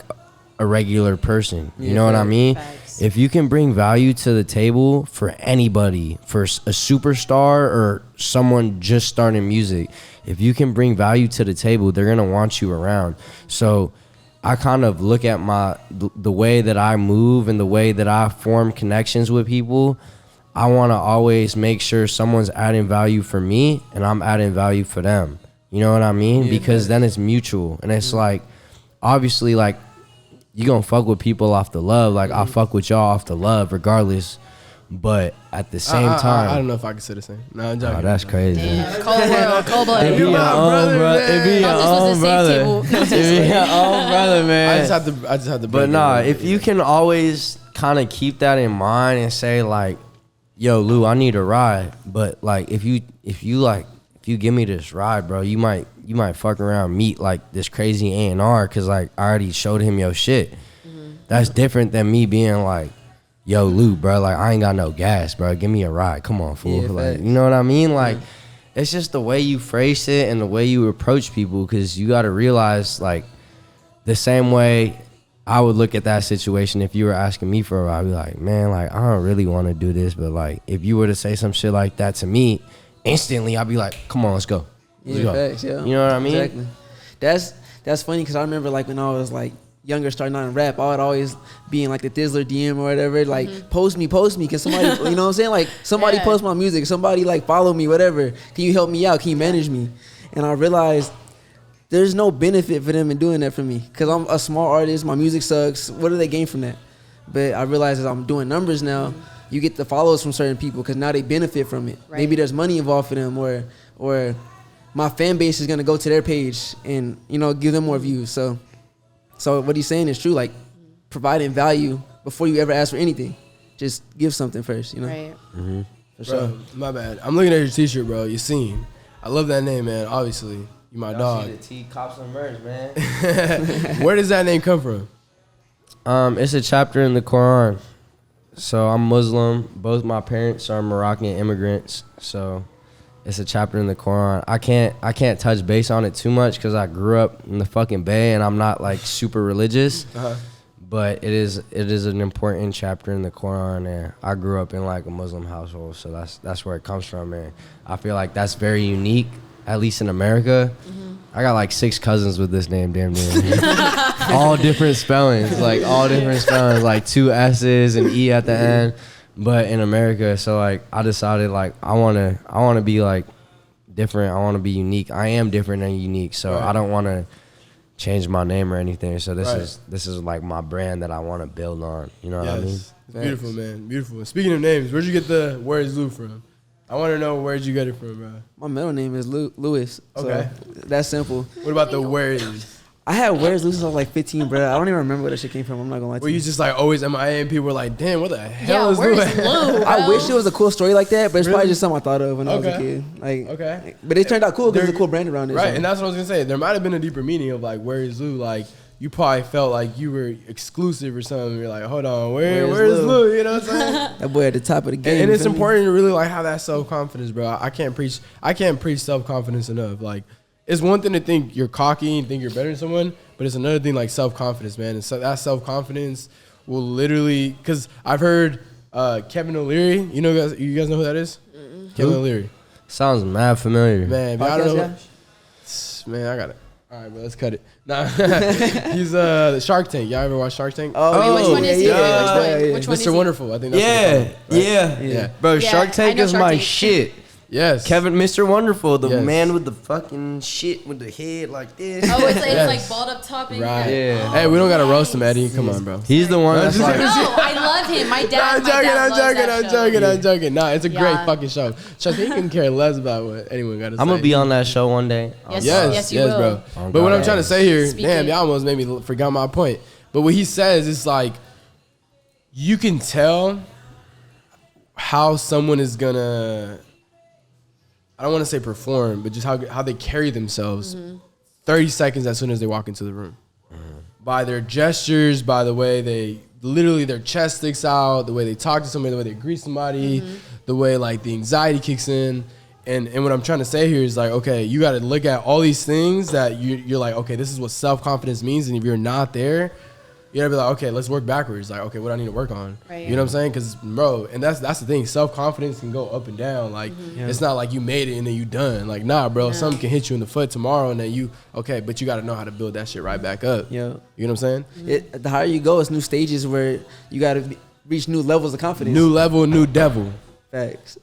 a regular person. You know what I mean? Facts. If you can bring value to the table for anybody, for a superstar or someone just starting music, if you can bring value to the table, they're gonna want you around. So I kind of look at the way that I move and the way that I form connections with people. I want to always make sure someone's adding value for me and I'm adding value for them. You know what I mean? Yeah, because then it's mutual. And it's like, obviously, like, you gonna fuck with people off the love. Like, I fuck with y'all off the love regardless. But at the same time, I don't know if I can say the same. No, I'm joking. oh, that's crazy. Damn, cold world, cold blood. It be your own brother. It be your own brother. It be your own brother, man. I just have to. But nah, if you can always kind of keep that in mind and say like, yo, Lou, I need a ride. But like, if you give me this ride, bro, you might fuck around, meet like this crazy A&R, cause like I already showed him your shit. That's different than me being like, yo, Lou, bro, like I ain't got no gas, bro. Give me a ride. Come on, fool. Yeah, like, facts. you know what I mean? Like, it's just the way you phrase it and the way you approach people, cause you gotta realize like the same way I would look at that situation if you were asking me for a ride. I'd be like, man, like I don't really want to do this, but like if you were to say some shit like that to me, instantly I'd be like, come on, let's go. Let's go. Facts, yeah. You know what I mean? Exactly. That's funny because I remember like when I was like younger, starting out in rap, I would always be in like the Thizzler DM or whatever, like post me, cause somebody, you know what I'm saying? Like somebody post my music, somebody like follow me, whatever. Can you help me out? Can you manage me? And I realized there's no benefit for them in doing that for me, cause I'm a small artist, my music sucks. What do they gain from that? But I realized as I'm doing numbers now, you get the follows from certain people because now they benefit from it. Right. Maybe there's money involved for them, or my fan base is gonna go to their page and, you know, give them more views. So what he's saying is true. Like providing value before you ever ask for anything, just give something first. You know. Right. For sure. Bro, my bad. I'm looking at your t-shirt, bro. Yasin. I love that name, man. Obviously, you my dog. The T cops and merch, man. Where does that name come from? It's a chapter in the Quran. So I'm Muslim. Both my parents are Moroccan immigrants. So it's a chapter in the Quran. I can't touch base on it too much because I grew up in the fucking Bay and I'm not like super religious. But it is an important chapter in the Quran, and I grew up in like a Muslim household, so that's where it comes from, and I feel like that's very unique, at least in America. I got like 6 cousins with this name, damn near. All different spellings, like 2 S's and E at the end. But in America, so like I decided like I wanna be like different. I wanna be unique. I am different and unique, so Right. I don't wanna change my name or anything. So Right. this is like my brand that I wanna build on. You know what I mean? It's beautiful, man. Beautiful. Speaking of names, where'd you get the WHEREISLEW from? I want to know where'd you get it from, bro. My middle name is Lewis. Okay. So that's simple. What about the where is? I had Where's Lewis since I was like 15, bro. I don't even remember where that shit came from. I'm not gonna lie to Were you. you just like always MIA and people were like, damn, what the hell Yeah, is where's Lou? Lou? I wish it was a cool story like that, but it's probably Really? just something I thought of when I was a Okay. kid. Like, Okay. But it turned out cool because There- there's a cool brand around it. Right, so. and that's what I was gonna say. There might have been a deeper meaning of like where is Lou? Like you probably felt like you were exclusive or something. You're like, hold on, where's Where's Lou? Lou? You know what I'm saying? That boy at the top of the game. And it's feel me? important to really like have that self confidence, bro. I can't preach self confidence enough. Like it's one thing to think you're cocky and think you're better than someone, but it's another thing like self confidence, man. And so that self confidence will literally, because I've heard Kevin O'Leary. You guys know who that is? Kevin O'Leary. Sounds mad familiar. Man, I don't know. Man, I got it. All right, bro, let's cut it. Nah, he's the Shark Tank. Y'all ever watch Shark Tank? Oh, Which one is he? Which one is Mr. he? Wonderful. I think that's what they call him, right? Yeah. Bro, Yeah, Shark I Tank know is Shark my Tank. shit. Yes. Kevin, Mr. Wonderful, the Yes. man with the fucking shit with the head like this. Oh, it's Yes. like balled up top. And Right. Yeah. Hey, we don't gotta roast him, Eddie. Come on, bro. He's the one that's No, like, No, I love him. My dad. I'm joking. Nah, it's a great Yeah. fucking show. Chuck, you can care less about what anyone got to say. I'm gonna be on that show one day. Yes, you will. bro. Oh, But what God. I'm trying to say here, Speak damn, it. y'all almost made me forget my point. But what he says is like, you can tell how someone is gonna, I don't want to say perform, but just how they carry themselves 30 seconds as soon as they walk into the room. By their gestures, by the way they, literally their chest sticks out, the way they talk to somebody, the way they greet somebody, the way like the anxiety kicks in. And what I'm trying to say here is like, okay, you got to look at all these things that you're like, okay, this is what self-confidence means. And if you're not there, you gotta be like, okay, let's work backwards. Like, okay, what do I need to work on? Right. You know what I'm saying? Because, bro, and that's the thing. Self-confidence can go up and down. Like, it's not like you made it and then you done. Like, nah, bro, something can hit you in the foot tomorrow and then you, okay, but you got to know how to build that shit right back up. Yeah. You know what I'm saying? The higher you go, it's new stages where you got to reach new levels of confidence. New level, new devil. Facts.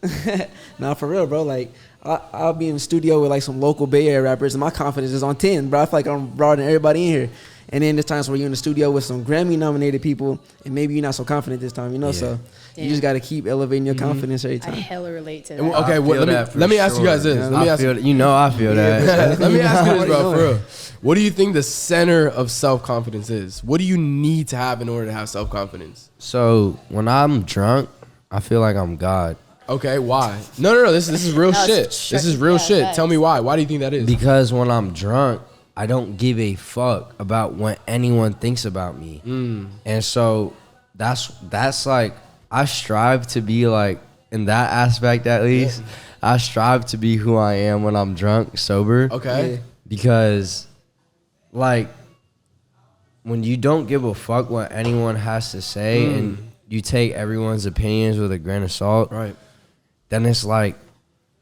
Nah, for real, bro. Like, I'll be in the studio with like some local Bay Area rappers and my confidence is on 10, bro. I feel like I'm broader than everybody in here. And then there's times where you're in the studio with some Grammy-nominated people, and maybe you're not so confident this time, you know. So you just got to keep elevating your confidence every I time. hella relate to that. And, okay, I well, feel that for let me ask you guys sure. this. Let me I ask feel, you know, I feel that. Let me ask you this, bro, What for are you real. What do you think the center of self-confidence is? What do you need to have in order to have self-confidence? So when I'm drunk, I feel like I'm God. Okay, why? No. This is real No, shit. it's This is real yeah, shit. facts. Tell me why. Why do you think that is? Because when I'm drunk, I don't give a fuck about what anyone thinks about me. And so that's like, I strive to be like, in that aspect at least, I strive to be who I am when I'm drunk, sober. Okay. Yeah. Because like, when you don't give a fuck what anyone has to say and you take everyone's opinions with a grain of salt, Right. then it's like,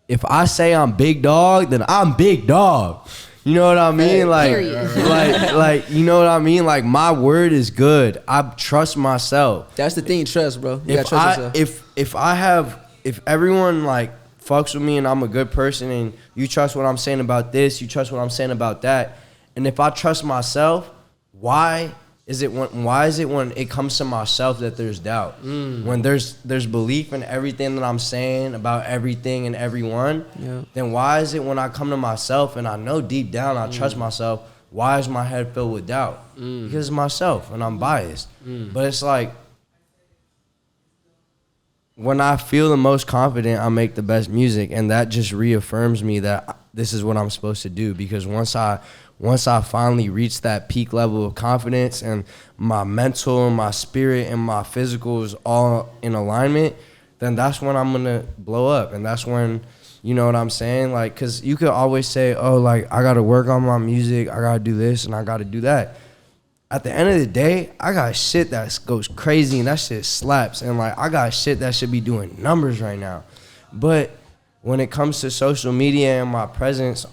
if I say I'm big dog, then I'm big dog. You know what I mean? Like, Period. like, you know what I mean? Like, my word is good. I trust myself. That's the thing, trust, bro. You got to trust yourself. If everyone like fucks with me and I'm a good person and you trust what I'm saying about this, you trust what I'm saying about that, and if I trust myself, why is it when it comes to myself that there's doubt? When there's belief in everything that I'm saying about everything and everyone, then why is it when I come to myself and I know deep down I trust myself, why is my head filled with doubt? Because it's myself and I'm biased. But it's like, when I feel the most confident, I make the best music, and that just reaffirms me that this is what I'm supposed to do. Because once I finally reach that peak level of confidence and my mental and my spirit and my physical is all in alignment, then that's when I'm gonna blow up. And that's when, you know what I'm saying? Like, cause you could always say, oh, like, I gotta work on my music, I gotta do this and I gotta do that. At the end of the day, I got shit that goes crazy and that shit slaps. And like, I got shit that should be doing numbers right now. But when it comes to social media and my presence,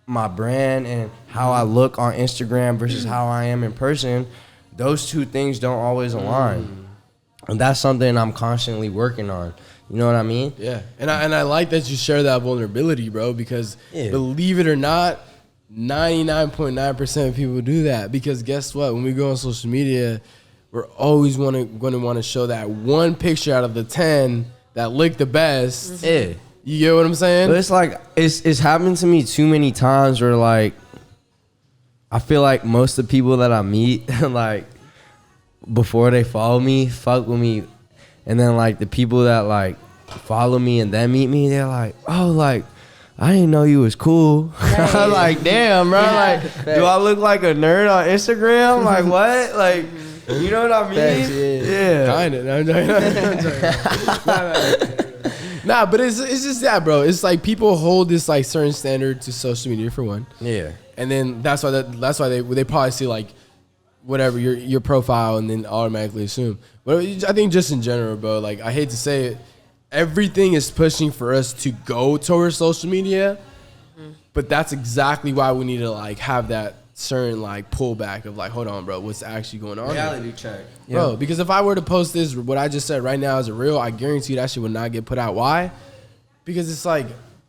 my brand and how I look on Instagram versus how I am in person, those two things don't always align. And that's something I'm constantly working on. You know what I mean? Yeah. And I like that you share that vulnerability, bro, because believe it or not, 99.9% of people do that. Because guess what? When we go on social media, we're always going to want to show that one picture out of the 10 that look the best. Yeah. You get what I'm saying? But it's like, it's happened to me too many times where like, I feel like most of the people that I meet, like, before they follow me, fuck with me. And then like the people that like follow me and then meet me, they're like, oh, like, I didn't know you was cool. Right. I'm like, damn, bro. Yeah. Like, do I look like a nerd on Instagram? Like, what? Like, you know what I mean? Facts, yeah. Kind of. No, I'm joking. Nah, but it's just that, bro. It's like people hold this like certain standard to social media for one. Yeah. And then that's why they probably see like whatever your profile and then automatically assume. But I think just in general, bro, like I hate to say it, everything is pushing for us to go towards social media. But that's exactly why we need to like have that certain like pullback of like, hold on, bro, what's actually going on? Reality check. Bro, because if I were to post this, what I just said right now as a reel, I guarantee you that shit would not get put out. Why? Because it's like,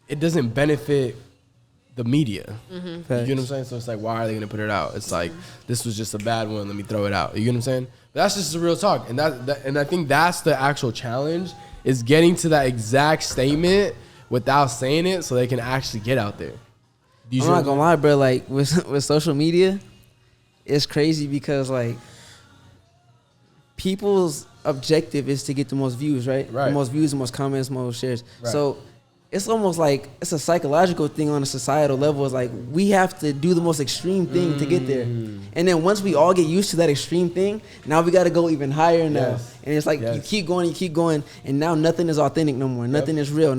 it doesn't benefit the media. Mm-hmm. You get what I'm saying? So it's like, why are they gonna put it out? It's like, this was just a bad one. Let me throw it out. You get what I'm saying? But that's just the real talk, and and I think that's the actual challenge, is getting to that exact statement without saying it, so they can actually get out there. I'm not gonna lie, bro. Like with social media, it's crazy because like people's objective is to get the most views, right? Right. The most views, the most comments, most shares. Right. So it's almost like it's a psychological thing on a societal level. It's like we have to do the most extreme thing to get there. And then once we all get used to that extreme thing, now we got to go even higher now. Yes. And it's like you keep going, and now nothing is authentic no more. Nothing is real.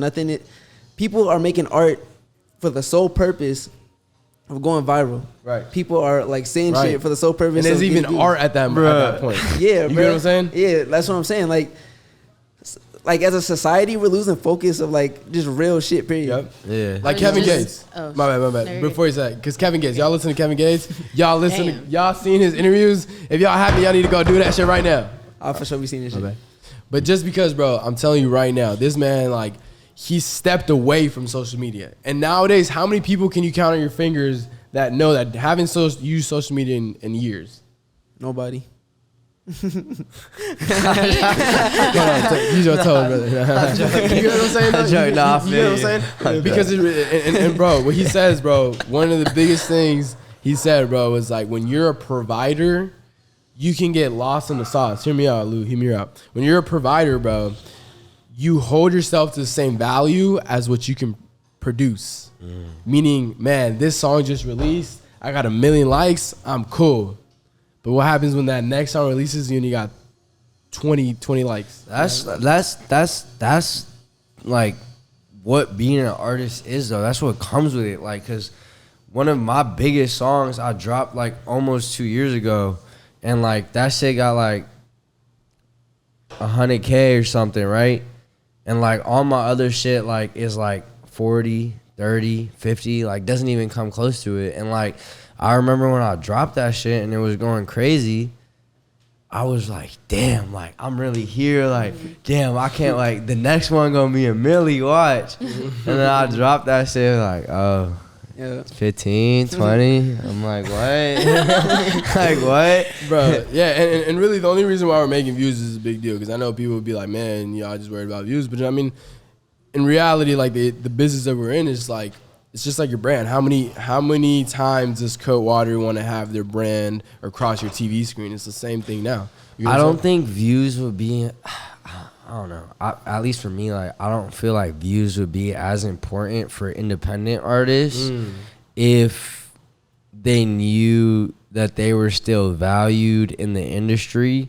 People are making art for the sole purpose of going viral. Right. People are like saying shit for the sole purpose. And there's of even getting art at that point. Yeah, you bro. get what I'm saying? Yeah, that's what I'm saying. Like as a society, we're losing focus of like just real shit. Period. Yep. Yeah. Like Kevin Gates. My bad. Before you say, because Kevin Gates, y'all listen to Kevin Gates. Y'all seen his interviews. If y'all haven't, y'all need to go do that shit right now. I'll for sure be seeing this shit. But just because, bro, I'm telling you right now, this man, like, he stepped away from social media. And nowadays, how many people can you count on your fingers that know that haven't used social media in years? Nobody. Use your toe, brother. You know what I'm saying? I joked off, you know what I'm saying? Because and bro, what he says, bro, one of the biggest things he said, bro, was like, when you're a provider, you can get lost in the sauce. Hear me out, Lou. Hear me out. When you're a provider, bro, you hold yourself to the same value as what you can produce. Meaning, man, this song just released. I got 1 million likes. I'm cool. But what happens when that next song releases and you got 20 likes? That's like what being an artist is, though. That's what comes with it. Like, cause one of my biggest songs I dropped like almost 2 years ago, and like that shit got like 100K or something, right? And like all my other shit like is like 40, 30, 50, like doesn't even come close to it. And like I remember when I dropped that shit and it was going crazy, I was like, damn, like I'm really here, like damn, I can't, like the next one gonna be a milli, watch. And then I dropped that shit like, oh, yeah, 15, 20. I'm like, what? Like what? Bro, yeah, and really the only reason why we're making views is a big deal, because I know people would be like, man, y'all just worried about views. But I mean, in reality, like the business that we're in is like, it's just like your brand. How many times does Coatwater want to have their brand across your TV screen? It's the same thing now. You know I don't think views would be, I don't know. At least for me, like I don't feel like views would be as important for independent artists if they knew that they were still valued in the industry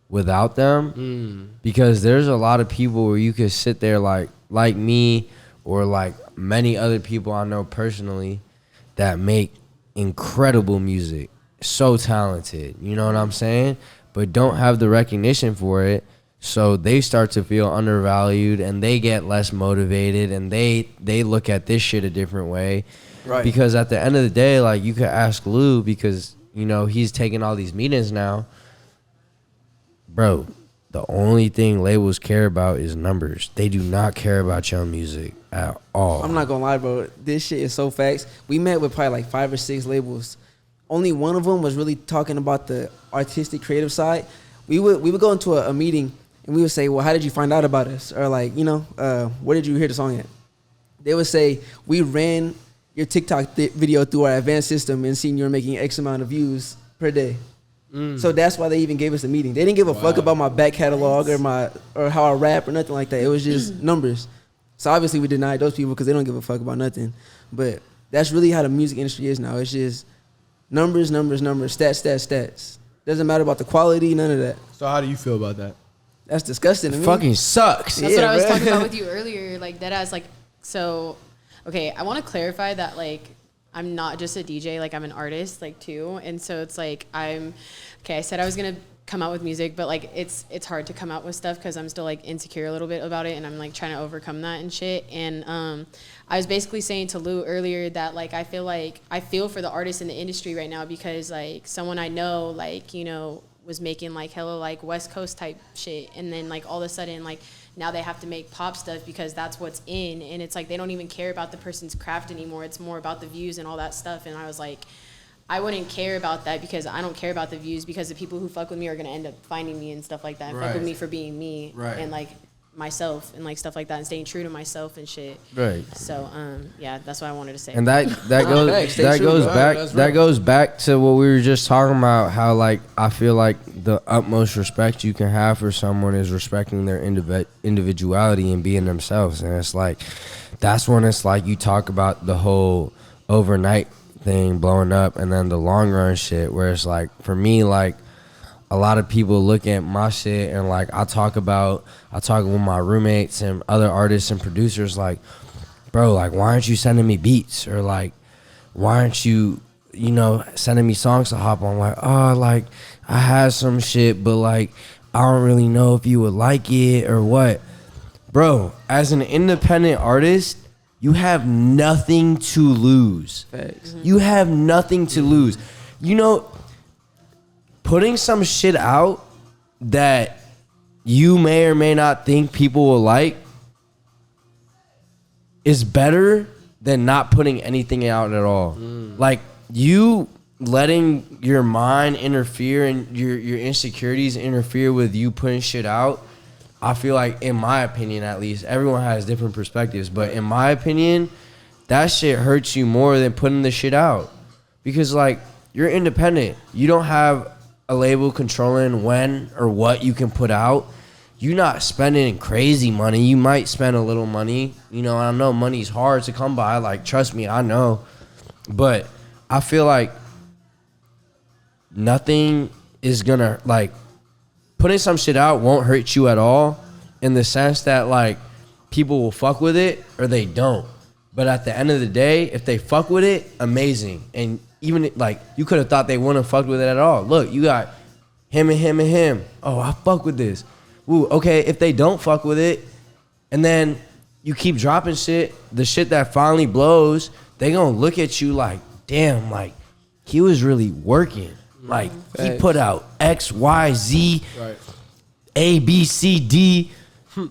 without them. Because there's a lot of people where you could sit there like me or like many other people I know personally that make incredible music, so talented, you know what I'm saying? But don't have the recognition for it. So they start to feel undervalued and they get less motivated and they look at this shit a different way. Right. Because at the end of the day, like you could ask Lou, because, you know, he's taking all these meetings now. Bro, the only thing labels care about is numbers. They do not care about your music at all. I'm not gonna lie, bro. This shit is so facts. We met with probably like 5 or 6 labels. Only one of them was really talking about the artistic, creative side. We would go into a meeting and we would say, well, how did you find out about us? Or like, you know, where did you hear the song at? They would say, we ran your TikTok video through our advanced system and seen you were making X amount of views per day. So that's why they even gave us a meeting. They didn't give a fuck about my back catalog or how I rap or nothing like that. It was just numbers. So obviously we denied those people because they don't give a fuck about nothing. But that's really how the music industry is now. It's just numbers, stats. Doesn't matter about the quality, none of that. So how do you feel about that? That's disgusting to me. Fucking sucks. That's what I was talking about with you earlier. Like that as like, so, okay, I want to clarify that like, I'm not just a DJ, like I'm an artist, like too. And so it's like, I said I was going to come out with music, but like it's hard to come out with stuff because I'm still like insecure a little bit about it and I'm like trying to overcome that and shit. And I was basically saying to Lou earlier that like I feel for the artists in the industry right now because like someone I know, like, you know, was making like hella like West Coast type shit, and then like all of a sudden like now they have to make pop stuff because that's what's in, and it's like they don't even care about the person's craft anymore. It's more about the views and all that stuff. And I was like, I wouldn't care about that because I don't care about the views, because the people who fuck with me are gonna end up finding me and stuff like that, and fuck with me for being me and like myself and like stuff like that, and staying true to myself and shit. Right. So yeah, that's what I wanted to say. And that goes back to what we were just talking about, how like I feel like the utmost respect you can have for someone is respecting their individuality and being themselves. And it's like, that's when it's like you talk about the whole overnight thing blowing up, and then the long run shit, where it's like, for me, like a lot of people look at my shit, and like I talk with my roommates and other artists and producers, like, bro, like, why aren't you sending me beats? Or like, why aren't you, you know, sending me songs to hop on? Like, oh, like I had some shit, but like I don't really know if you would like it or what. Bro, as an independent artist, you have nothing to lose. Facts. Mm-hmm. You have nothing to lose. You know, putting some shit out that you may or may not think people will like is better than not putting anything out at all. Like, you letting your mind interfere and your insecurities interfere with you putting shit out, I feel like, in my opinion at least, everyone has different perspectives, but in my opinion, that shit hurts you more than putting the shit out. Because like, you're independent. You don't have a label controlling when or what you can put out. You're not spending crazy money. You might spend a little money. You know, I know money's hard to come by. Like, trust me, I know. But I feel like nothing is gonna, like, putting some shit out won't hurt you at all, in the sense that like people will fuck with it or they don't. But at the end of the day, if they fuck with it, amazing. And even like, you could have thought they wouldn't have fucked with it at all. Look, you got him and him and him. Oh, I fuck with this. Ooh, okay, if they don't fuck with it, and then you keep dropping shit, the shit that finally blows, they gonna look at you like, damn, like, he was really working. Like, he put out X, Y, Z, A, B, C, D,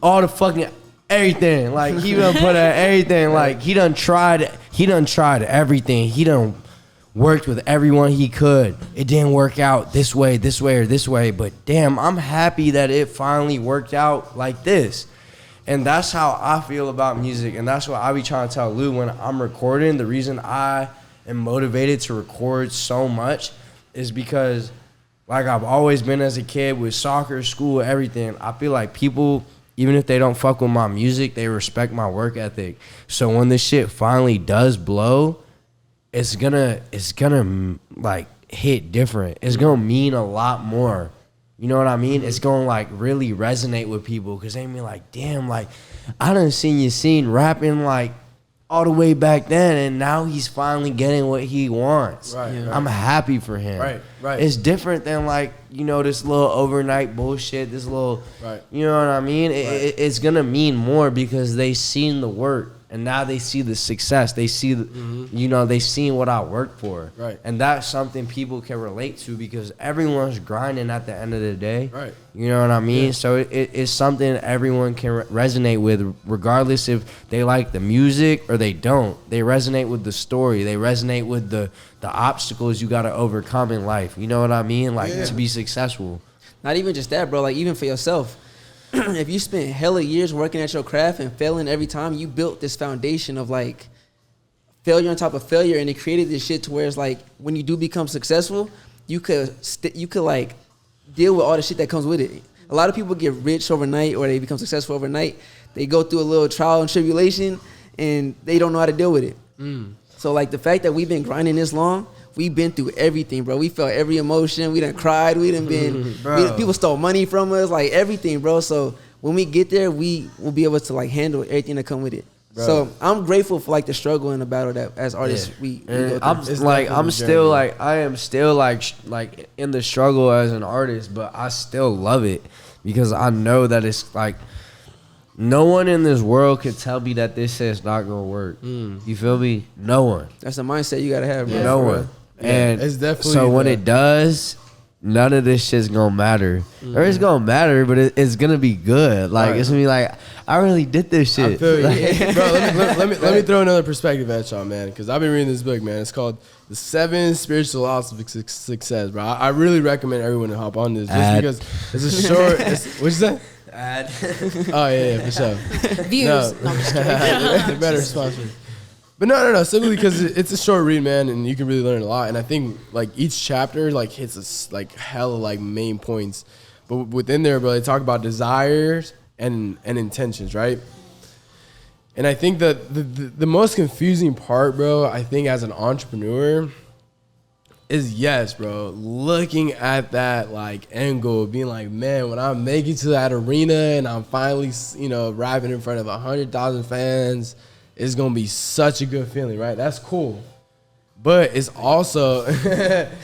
all the fucking everything. Like, he done put out everything. Like, he done tried everything. He done worked with everyone he could. It didn't work out this way, or this way. But damn, I'm happy that it finally worked out like this. And that's how I feel about music. And that's what I be trying to tell Lou when I'm recording. The reason I am motivated to record so much is because, like I've always been as a kid with soccer, school, everything, I feel like people, even if they don't fuck with my music, they respect my work ethic. So when this shit finally does blow, it's gonna like hit different. It's gonna mean a lot more. You know what I mean? It's gonna like really resonate with people, because they be like, damn, like I done seen Yasin rapping like all the way back then, and now he's finally getting what he wants. I'm happy for him. It's different than like, you know, this little overnight bullshit, this little, you know what I mean? It's gonna mean more because they seen the work, and now they see the success. They see, you know, they seen what I worked for. And that's something people can relate to, because everyone's grinding at the end of the day. You know what I mean? So it's something everyone can resonate with, regardless if they like the music or they don't. They resonate with the story. They resonate with the obstacles you got to overcome in life. You know what I mean? Like, to be successful. Not even just that, bro. Like, even for yourself. If you spent hella years working at your craft and failing every time, you built this foundation of like failure on top of failure, and it created this shit to where it's like, when you do become successful, you could like deal with all the shit that comes with it. A lot of people get rich overnight, or they become successful overnight. They go through a little trial and tribulation, and they don't know how to deal with it. So like, the fact that we've been grinding this long, we've been through everything, bro. We felt every emotion. We done cried. We done been, people stole money from us, like everything, bro. So when we get there, we will be able to like handle everything that come with it. Bro. So I'm grateful for like the struggle and the battle that as artists we go through. I am still like in the struggle as an artist, but I still love it, because I know that it's like, no one in this world could tell me that this shit's not gonna work. You feel me? No one. That's the mindset you gotta have, bro. No one. And it's definitely so when it does, none of this shit's gonna matter. Or it's gonna matter, but it's gonna be good. Like, it's gonna be like, I really did this shit. I feel you. Bro, let me throw another perspective at y'all, man, because I've been reading this book, man. It's called The 7 Spiritual Laws of Success, bro. I really recommend everyone to hop on this just because it's a short. What'd you say? Ad. Oh yeah, for sure. Views. No, I'm just kidding. Better sponsor. But no, simply because it's a short read, man, and you can really learn a lot. And I think like each chapter like hits us like hella like main points, but within there, bro, they talk about desires and intentions, right? And I think that the most confusing part, bro, I think as an entrepreneur is yes, bro, looking at that like angle, being like, man, when I make it to that arena and I'm finally, rapping in front of 100,000 fans, it's gonna be such a good feeling, right? That's cool. But it's also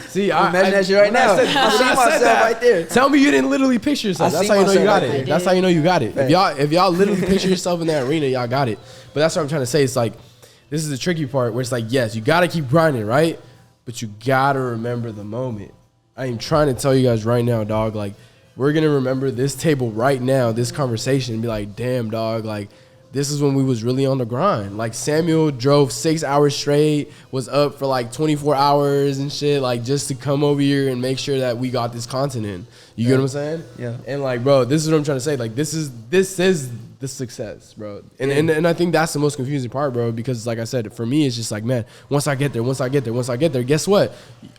see, I imagine that shit right now. I see myself right there. Tell me you didn't literally picture yourself. That's how you know you got it. That's how you know you got it. Right. If y'all literally picture yourself in that arena, y'all got it. But that's what I'm trying to say. It's like this is the tricky part where it's like, yes, you gotta keep grinding, right? But you gotta remember the moment. I am trying to tell you guys right now, dog. Like, we're gonna remember this table right now, this conversation, and be like, damn, dog, like, this is when we was really on the grind. Like, Samuel drove 6 hours straight, was up for like 24 hours and shit, like, just to come over here and make sure that we got this content in. You get what I'm saying? Yeah. And like, bro, this is what I'm trying to say. Like, this is the success, bro. And I think that's the most confusing part, bro, because like I said, for me, it's just like, man, once I get there, guess what?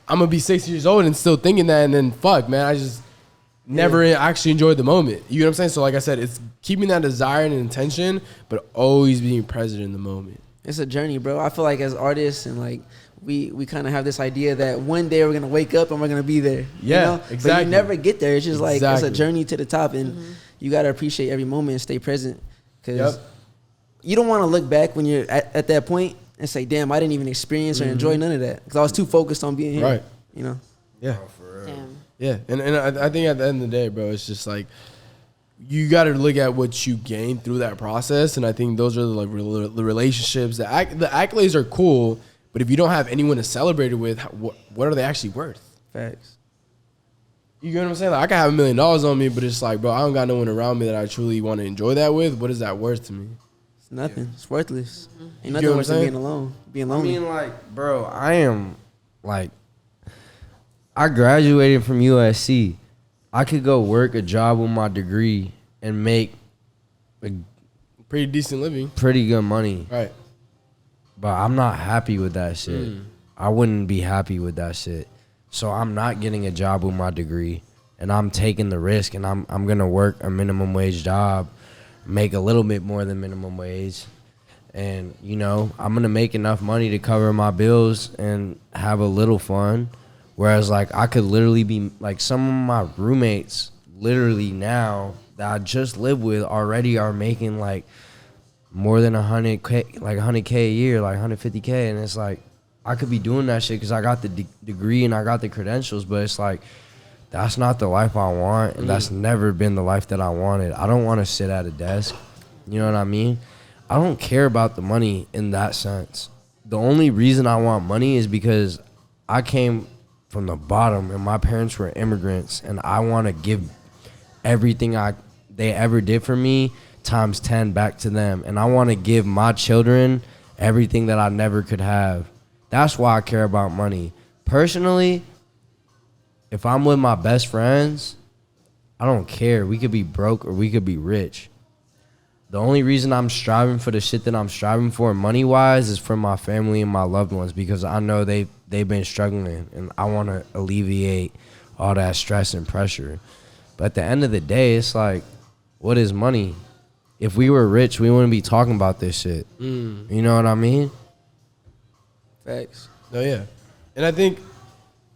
I'm gonna be 60 years old and still thinking that, and then fuck, man, I just never actually enjoyed the moment. You know what I'm saying? So like I said, it's keeping that desire and intention, but always being present in the moment. It's a journey, bro. I feel like as artists and like we kind of have this idea that one day we're gonna wake up and we're gonna be there. Yeah, exactly. But you never get there. It's just like it's a journey to the top, and you gotta appreciate every moment and stay present, because you don't want to look back when you're at that point and say, "Damn, I didn't even experience or enjoy none of that because I was too focused on being here." Right. You know. Yeah. Oh, for real. Damn. Yeah, and I think at the end of the day, bro, it's just like you got to look at what you gain through that process, and I think those are like the relationships. The accolades are cool, but if you don't have anyone to celebrate it with, what are they actually worth? Facts. You get what I'm saying? Like, I can have $1 million on me, but it's like, bro, I don't got no one around me that I truly want to enjoy that with. What is that worth to me? It's nothing. Yeah. It's worthless. Ain't You nothing worse than being alone. Being lonely. I mean, like, bro, I am like, I graduated from USC. I could go work a job with my degree and make Pretty decent living. pretty good money. Right. But I'm not happy with that shit. I wouldn't be happy with that shit. So I'm not getting a job with my degree, and I'm taking the risk, and I'm gonna work a minimum wage job, make a little bit more than minimum wage, and I'm gonna make enough money to cover my bills and have a little fun. Whereas like I could literally be like, some of my roommates literally now that I just live with already are making like more than 100K, like 100K a year, like 150K, and it's like, I could be doing that shit because I got the degree and I got the credentials, but it's like, that's not the life I want, and that's never been the life that I wanted. I don't want to sit at a desk. You know what I mean? I don't care about the money in that sense. The only reason I want money is because I came from the bottom and my parents were immigrants, and I want to give everything they ever did for me times 10 back to them, and I want to give my children everything that I never could have. That's why I care about money. Personally, if I'm with my best friends, I don't care. We could be broke or we could be rich. The only reason I'm striving for the shit that I'm striving for money-wise is for my family and my loved ones, because I know they've been struggling, and I want to alleviate all that stress and pressure. But at the end of the day, it's like, what is money? If we were rich, we wouldn't be talking about this shit. You know what I mean? Facts. Oh yeah, and I think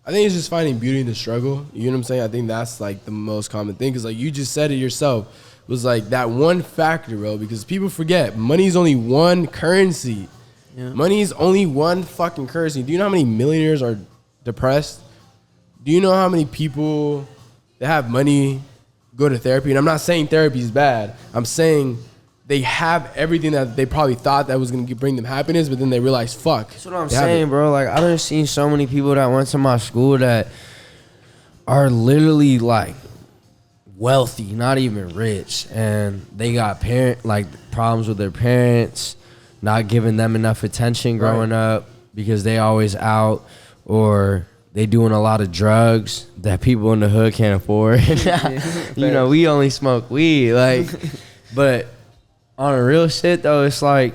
it's just finding beauty in the struggle. You know what I'm saying? I think that's like the most common thing, because like you just said it yourself, it was like that one factor, bro. Because people forget, money is only one currency. Yeah. Money is only one fucking currency. Do you know how many millionaires are depressed? Do you know how many people that have money go to therapy? And I'm not saying therapy is bad. I'm saying they have everything that they probably thought that was going to bring them happiness, but then they realize, fuck. That's what I'm saying, bro. Like, I done seen so many people that went to my school that are literally like wealthy, not even rich, and they got problems with their parents, not giving them enough attention growing up because they always out, or they doing a lot of drugs that people in the hood can't afford. You know, we only smoke weed, like, but on a real shit though, it's like,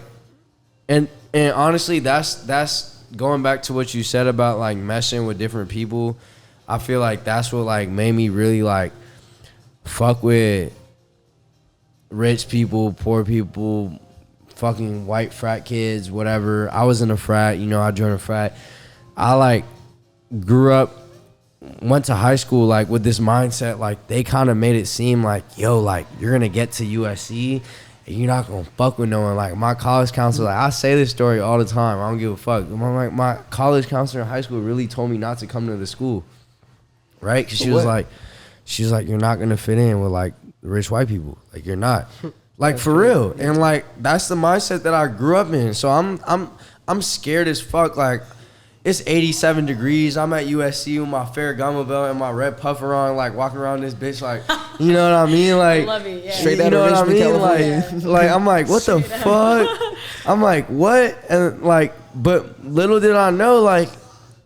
and honestly, that's going back to what you said about like meshing with different people. I feel like that's what like made me really like fuck with rich people, poor people, fucking white frat kids, whatever. I was in a frat, you know, I joined a frat. I like grew up, went to high school like with this mindset, like they kind of made it seem like, yo, like you're gonna get to USC and you're not gonna fuck with no one. Like my college counselor, like I say this story all the time, I don't give a fuck. My college counselor in high school really told me not to come to the school, right? Because she was like, you're not gonna fit in with like rich white people, like you're not, like for real. And like that's the mindset that I grew up in. So I'm scared as fuck. Like it's 87 degrees. I'm at USC with my Ferragamo belt and my red puffer on, like walking around this bitch, like, you know what I mean? Like, I love it, yeah. Straight you out know of what I Richmond, mean? California. Like I'm like, what the fuck? I'm like, what? And like, but little did I know, like,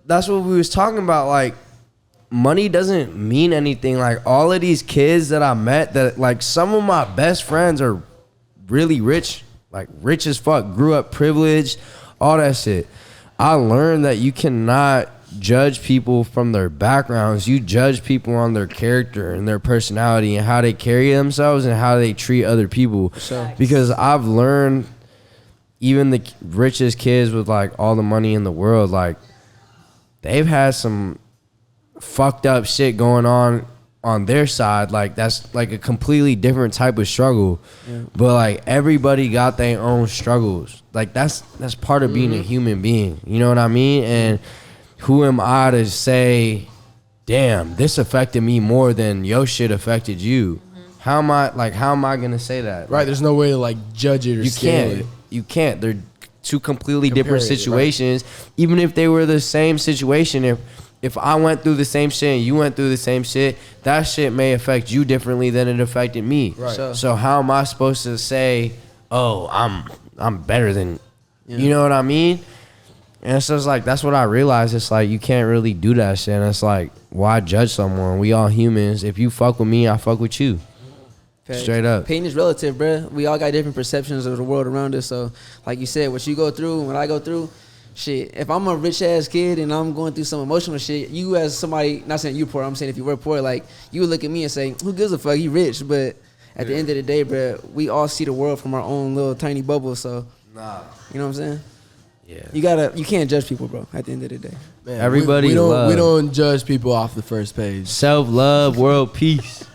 that's what we was talking about. Like, money doesn't mean anything. Like, all of these kids that I met, that like some of my best friends are really rich, like rich as fuck, grew up privileged, all that shit. I learned that you cannot judge people from their backgrounds. You judge people on their character and their personality and how they carry themselves and how they treat other people. Sure. Because I've learned even the richest kids with like all the money in the world, like they've had some fucked up shit going on their side. Like that's like a completely different type of struggle. Yeah. But like everybody got their own struggles. Like that's part of being a human being. You know what I mean? And who am I to say, damn, this affected me more than your shit affected you? How am I gonna say that? Right, there's no way to like judge it or scale it. You can't. They're two completely different situations. Right? Even if they were the same situation, if I went through the same shit and you went through the same shit, that shit may affect you differently than it affected me. Right. So how am I supposed to say, oh, I'm better than, you know what I mean? And it's just like, that's what I realized. It's like, you can't really do that shit. And it's like, why judge someone? We all humans. If you fuck with me, I fuck with you. Okay. Straight up. Pain is relative, bruh. We all got different perceptions of the world around us. So, like you said, what you go through and what I go through, shit, if I'm a rich ass kid and I'm going through some emotional shit, you as somebody, not saying you poor, I'm saying if you were poor, like, you would look at me and say, who gives a fuck, you rich? But at the end of the day, bruh, we all see the world from our own little tiny bubble. So, you know what I'm saying? Yeah. You can't judge people, bro, at the end of the day. Man, everybody we don't judge people off the first page. Self-love, world peace.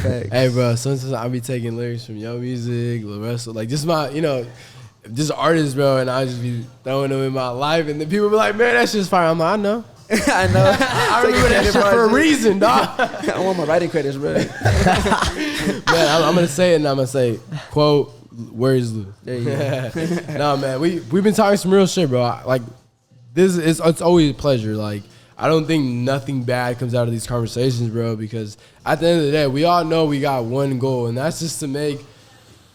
Hey, bro, sometimes I be taking lyrics from your music, the rest of, like, just my, you know, just artists, bro, and I just be throwing them in my life, and then people be like, man, that's just fire. I'm like, I know. I know. I remember that shit for a reason, dog. I want my writing credits, bro. Man, I'm going to say it, and I'm going to say, quote, WHEREISLEW. There you go. No, man, we've been talking some real shit, bro. Like, it's always a pleasure. Like, I don't think nothing bad comes out of these conversations, bro, because at the end of the day, we all know we got one goal, and that's just to make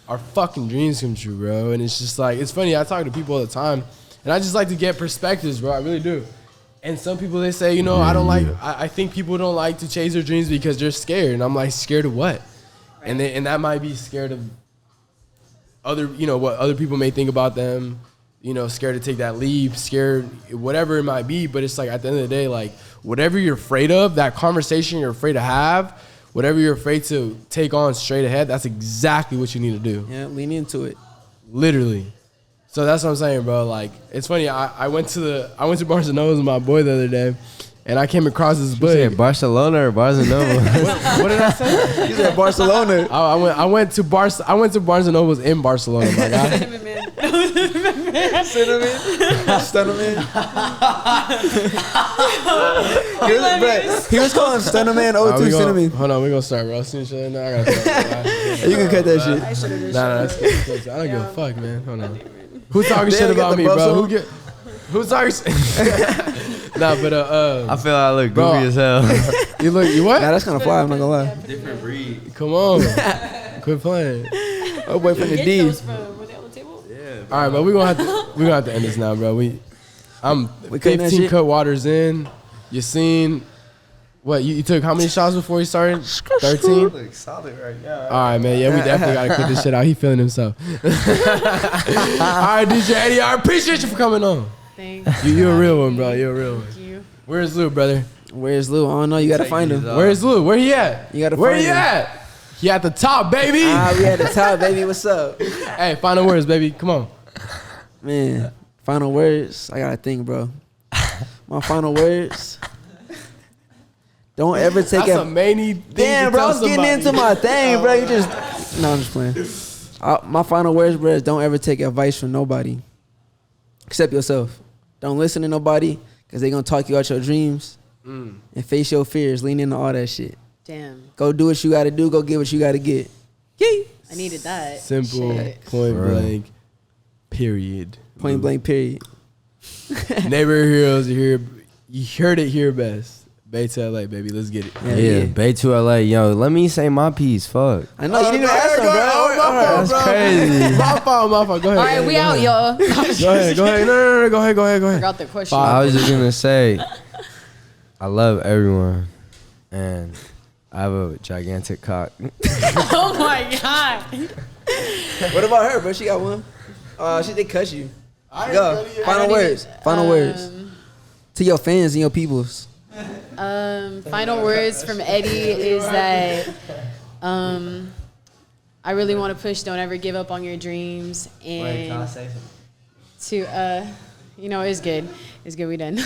our fucking dreams come true, bro. And it's just like, it's funny, I talk to people all the time, and I just like to get perspectives, bro. I really do. And some people, they say, you know, I think people don't like to chase their dreams because they're scared. And I'm like, scared of what? Right. And that might be scared of other, you know, what other people may think about them, you know, scared to take that leap, scared, whatever it might be. But it's like, at the end of the day, like, whatever you're afraid of, that conversation you're afraid to have, whatever you're afraid to take on straight ahead, that's exactly what you need to do. Yeah, lean into it. Literally. So that's what I'm saying, bro. Like, it's funny. I went to Barcelona with my boy the other day, and I came across this book. You said Barcelona or Barcelona? what did I say? You said Barcelona. I went to Barnes and Noble's in Barcelona, my guy. Cinnamon. He was calling Cinnamon O2 Cinnamon. Hold on, we're gonna start roasting each other now. I gotta start. You can cut that shit. I should have just Nah, that's good. I don't give a fuck, man. Hold on. Who talking shit about me, bro? Who's talking shit? Nah, but I feel I look Bro. goofy as hell. you what? Nah, that's kind of fly. I'm not gonna lie. Different breed. Come on, quit playing. Oh boy, from the Get D. those from? Were they on the table? Yeah. All right, but we gonna have to end this now, bro. I'm We cutting that 15 shit? cut waters in. Yasin, what you took how many shots before you started? 13. Look solid right now. All right, man. Yeah, we definitely gotta cut this shit out. He feeling himself. All right, DJ Eddie. I appreciate you for coming on. Thanks. You're a real one, bro. You're a real one. Thank you. Where's Lou, brother? Where's Lou? I don't know. You gotta Take find him. these Where's Lou? Where he at? You gotta Where find he him. at? He at the top, baby. We at the top, baby. What's up, Hey, final words, baby. Come on. man? Final words. I gotta think, bro. My final words. Don't ever take That's a it. many thing Damn, to bro, I tell was getting somebody. into my thing, bro. You just no, I'm just playing. My final words, bro, is don't ever take advice from nobody except yourself. Don't listen to nobody because they gonna talk you out your dreams and face your fears. Lean into all that shit. Damn. Go do what you gotta do. Go get what you gotta get. Yee. I needed that. Simple, Shit. point For real. blank, period. Point blank. Period. Neighborhood heroes, you heard it here best. Bay to LA, baby. Let's get it. Yeah, Bay to LA. Yo, let me say my piece. Fuck. I know you didn't even ask them, bro. That's crazy. My fault. Go ahead. All right, we out, y'all. Go ahead. No. Go ahead. Forgot the question. I was just gonna say, I love everyone, and I have a gigantic cock. Oh my god. What about her, bro? She got one. She did cuss you. I Go. ain't Final didn't words. even- Final words to your fans and your peoples. Final words from Eddie is that I really want to push. Don't ever give up on your dreams, and to it's good. It's good. We done.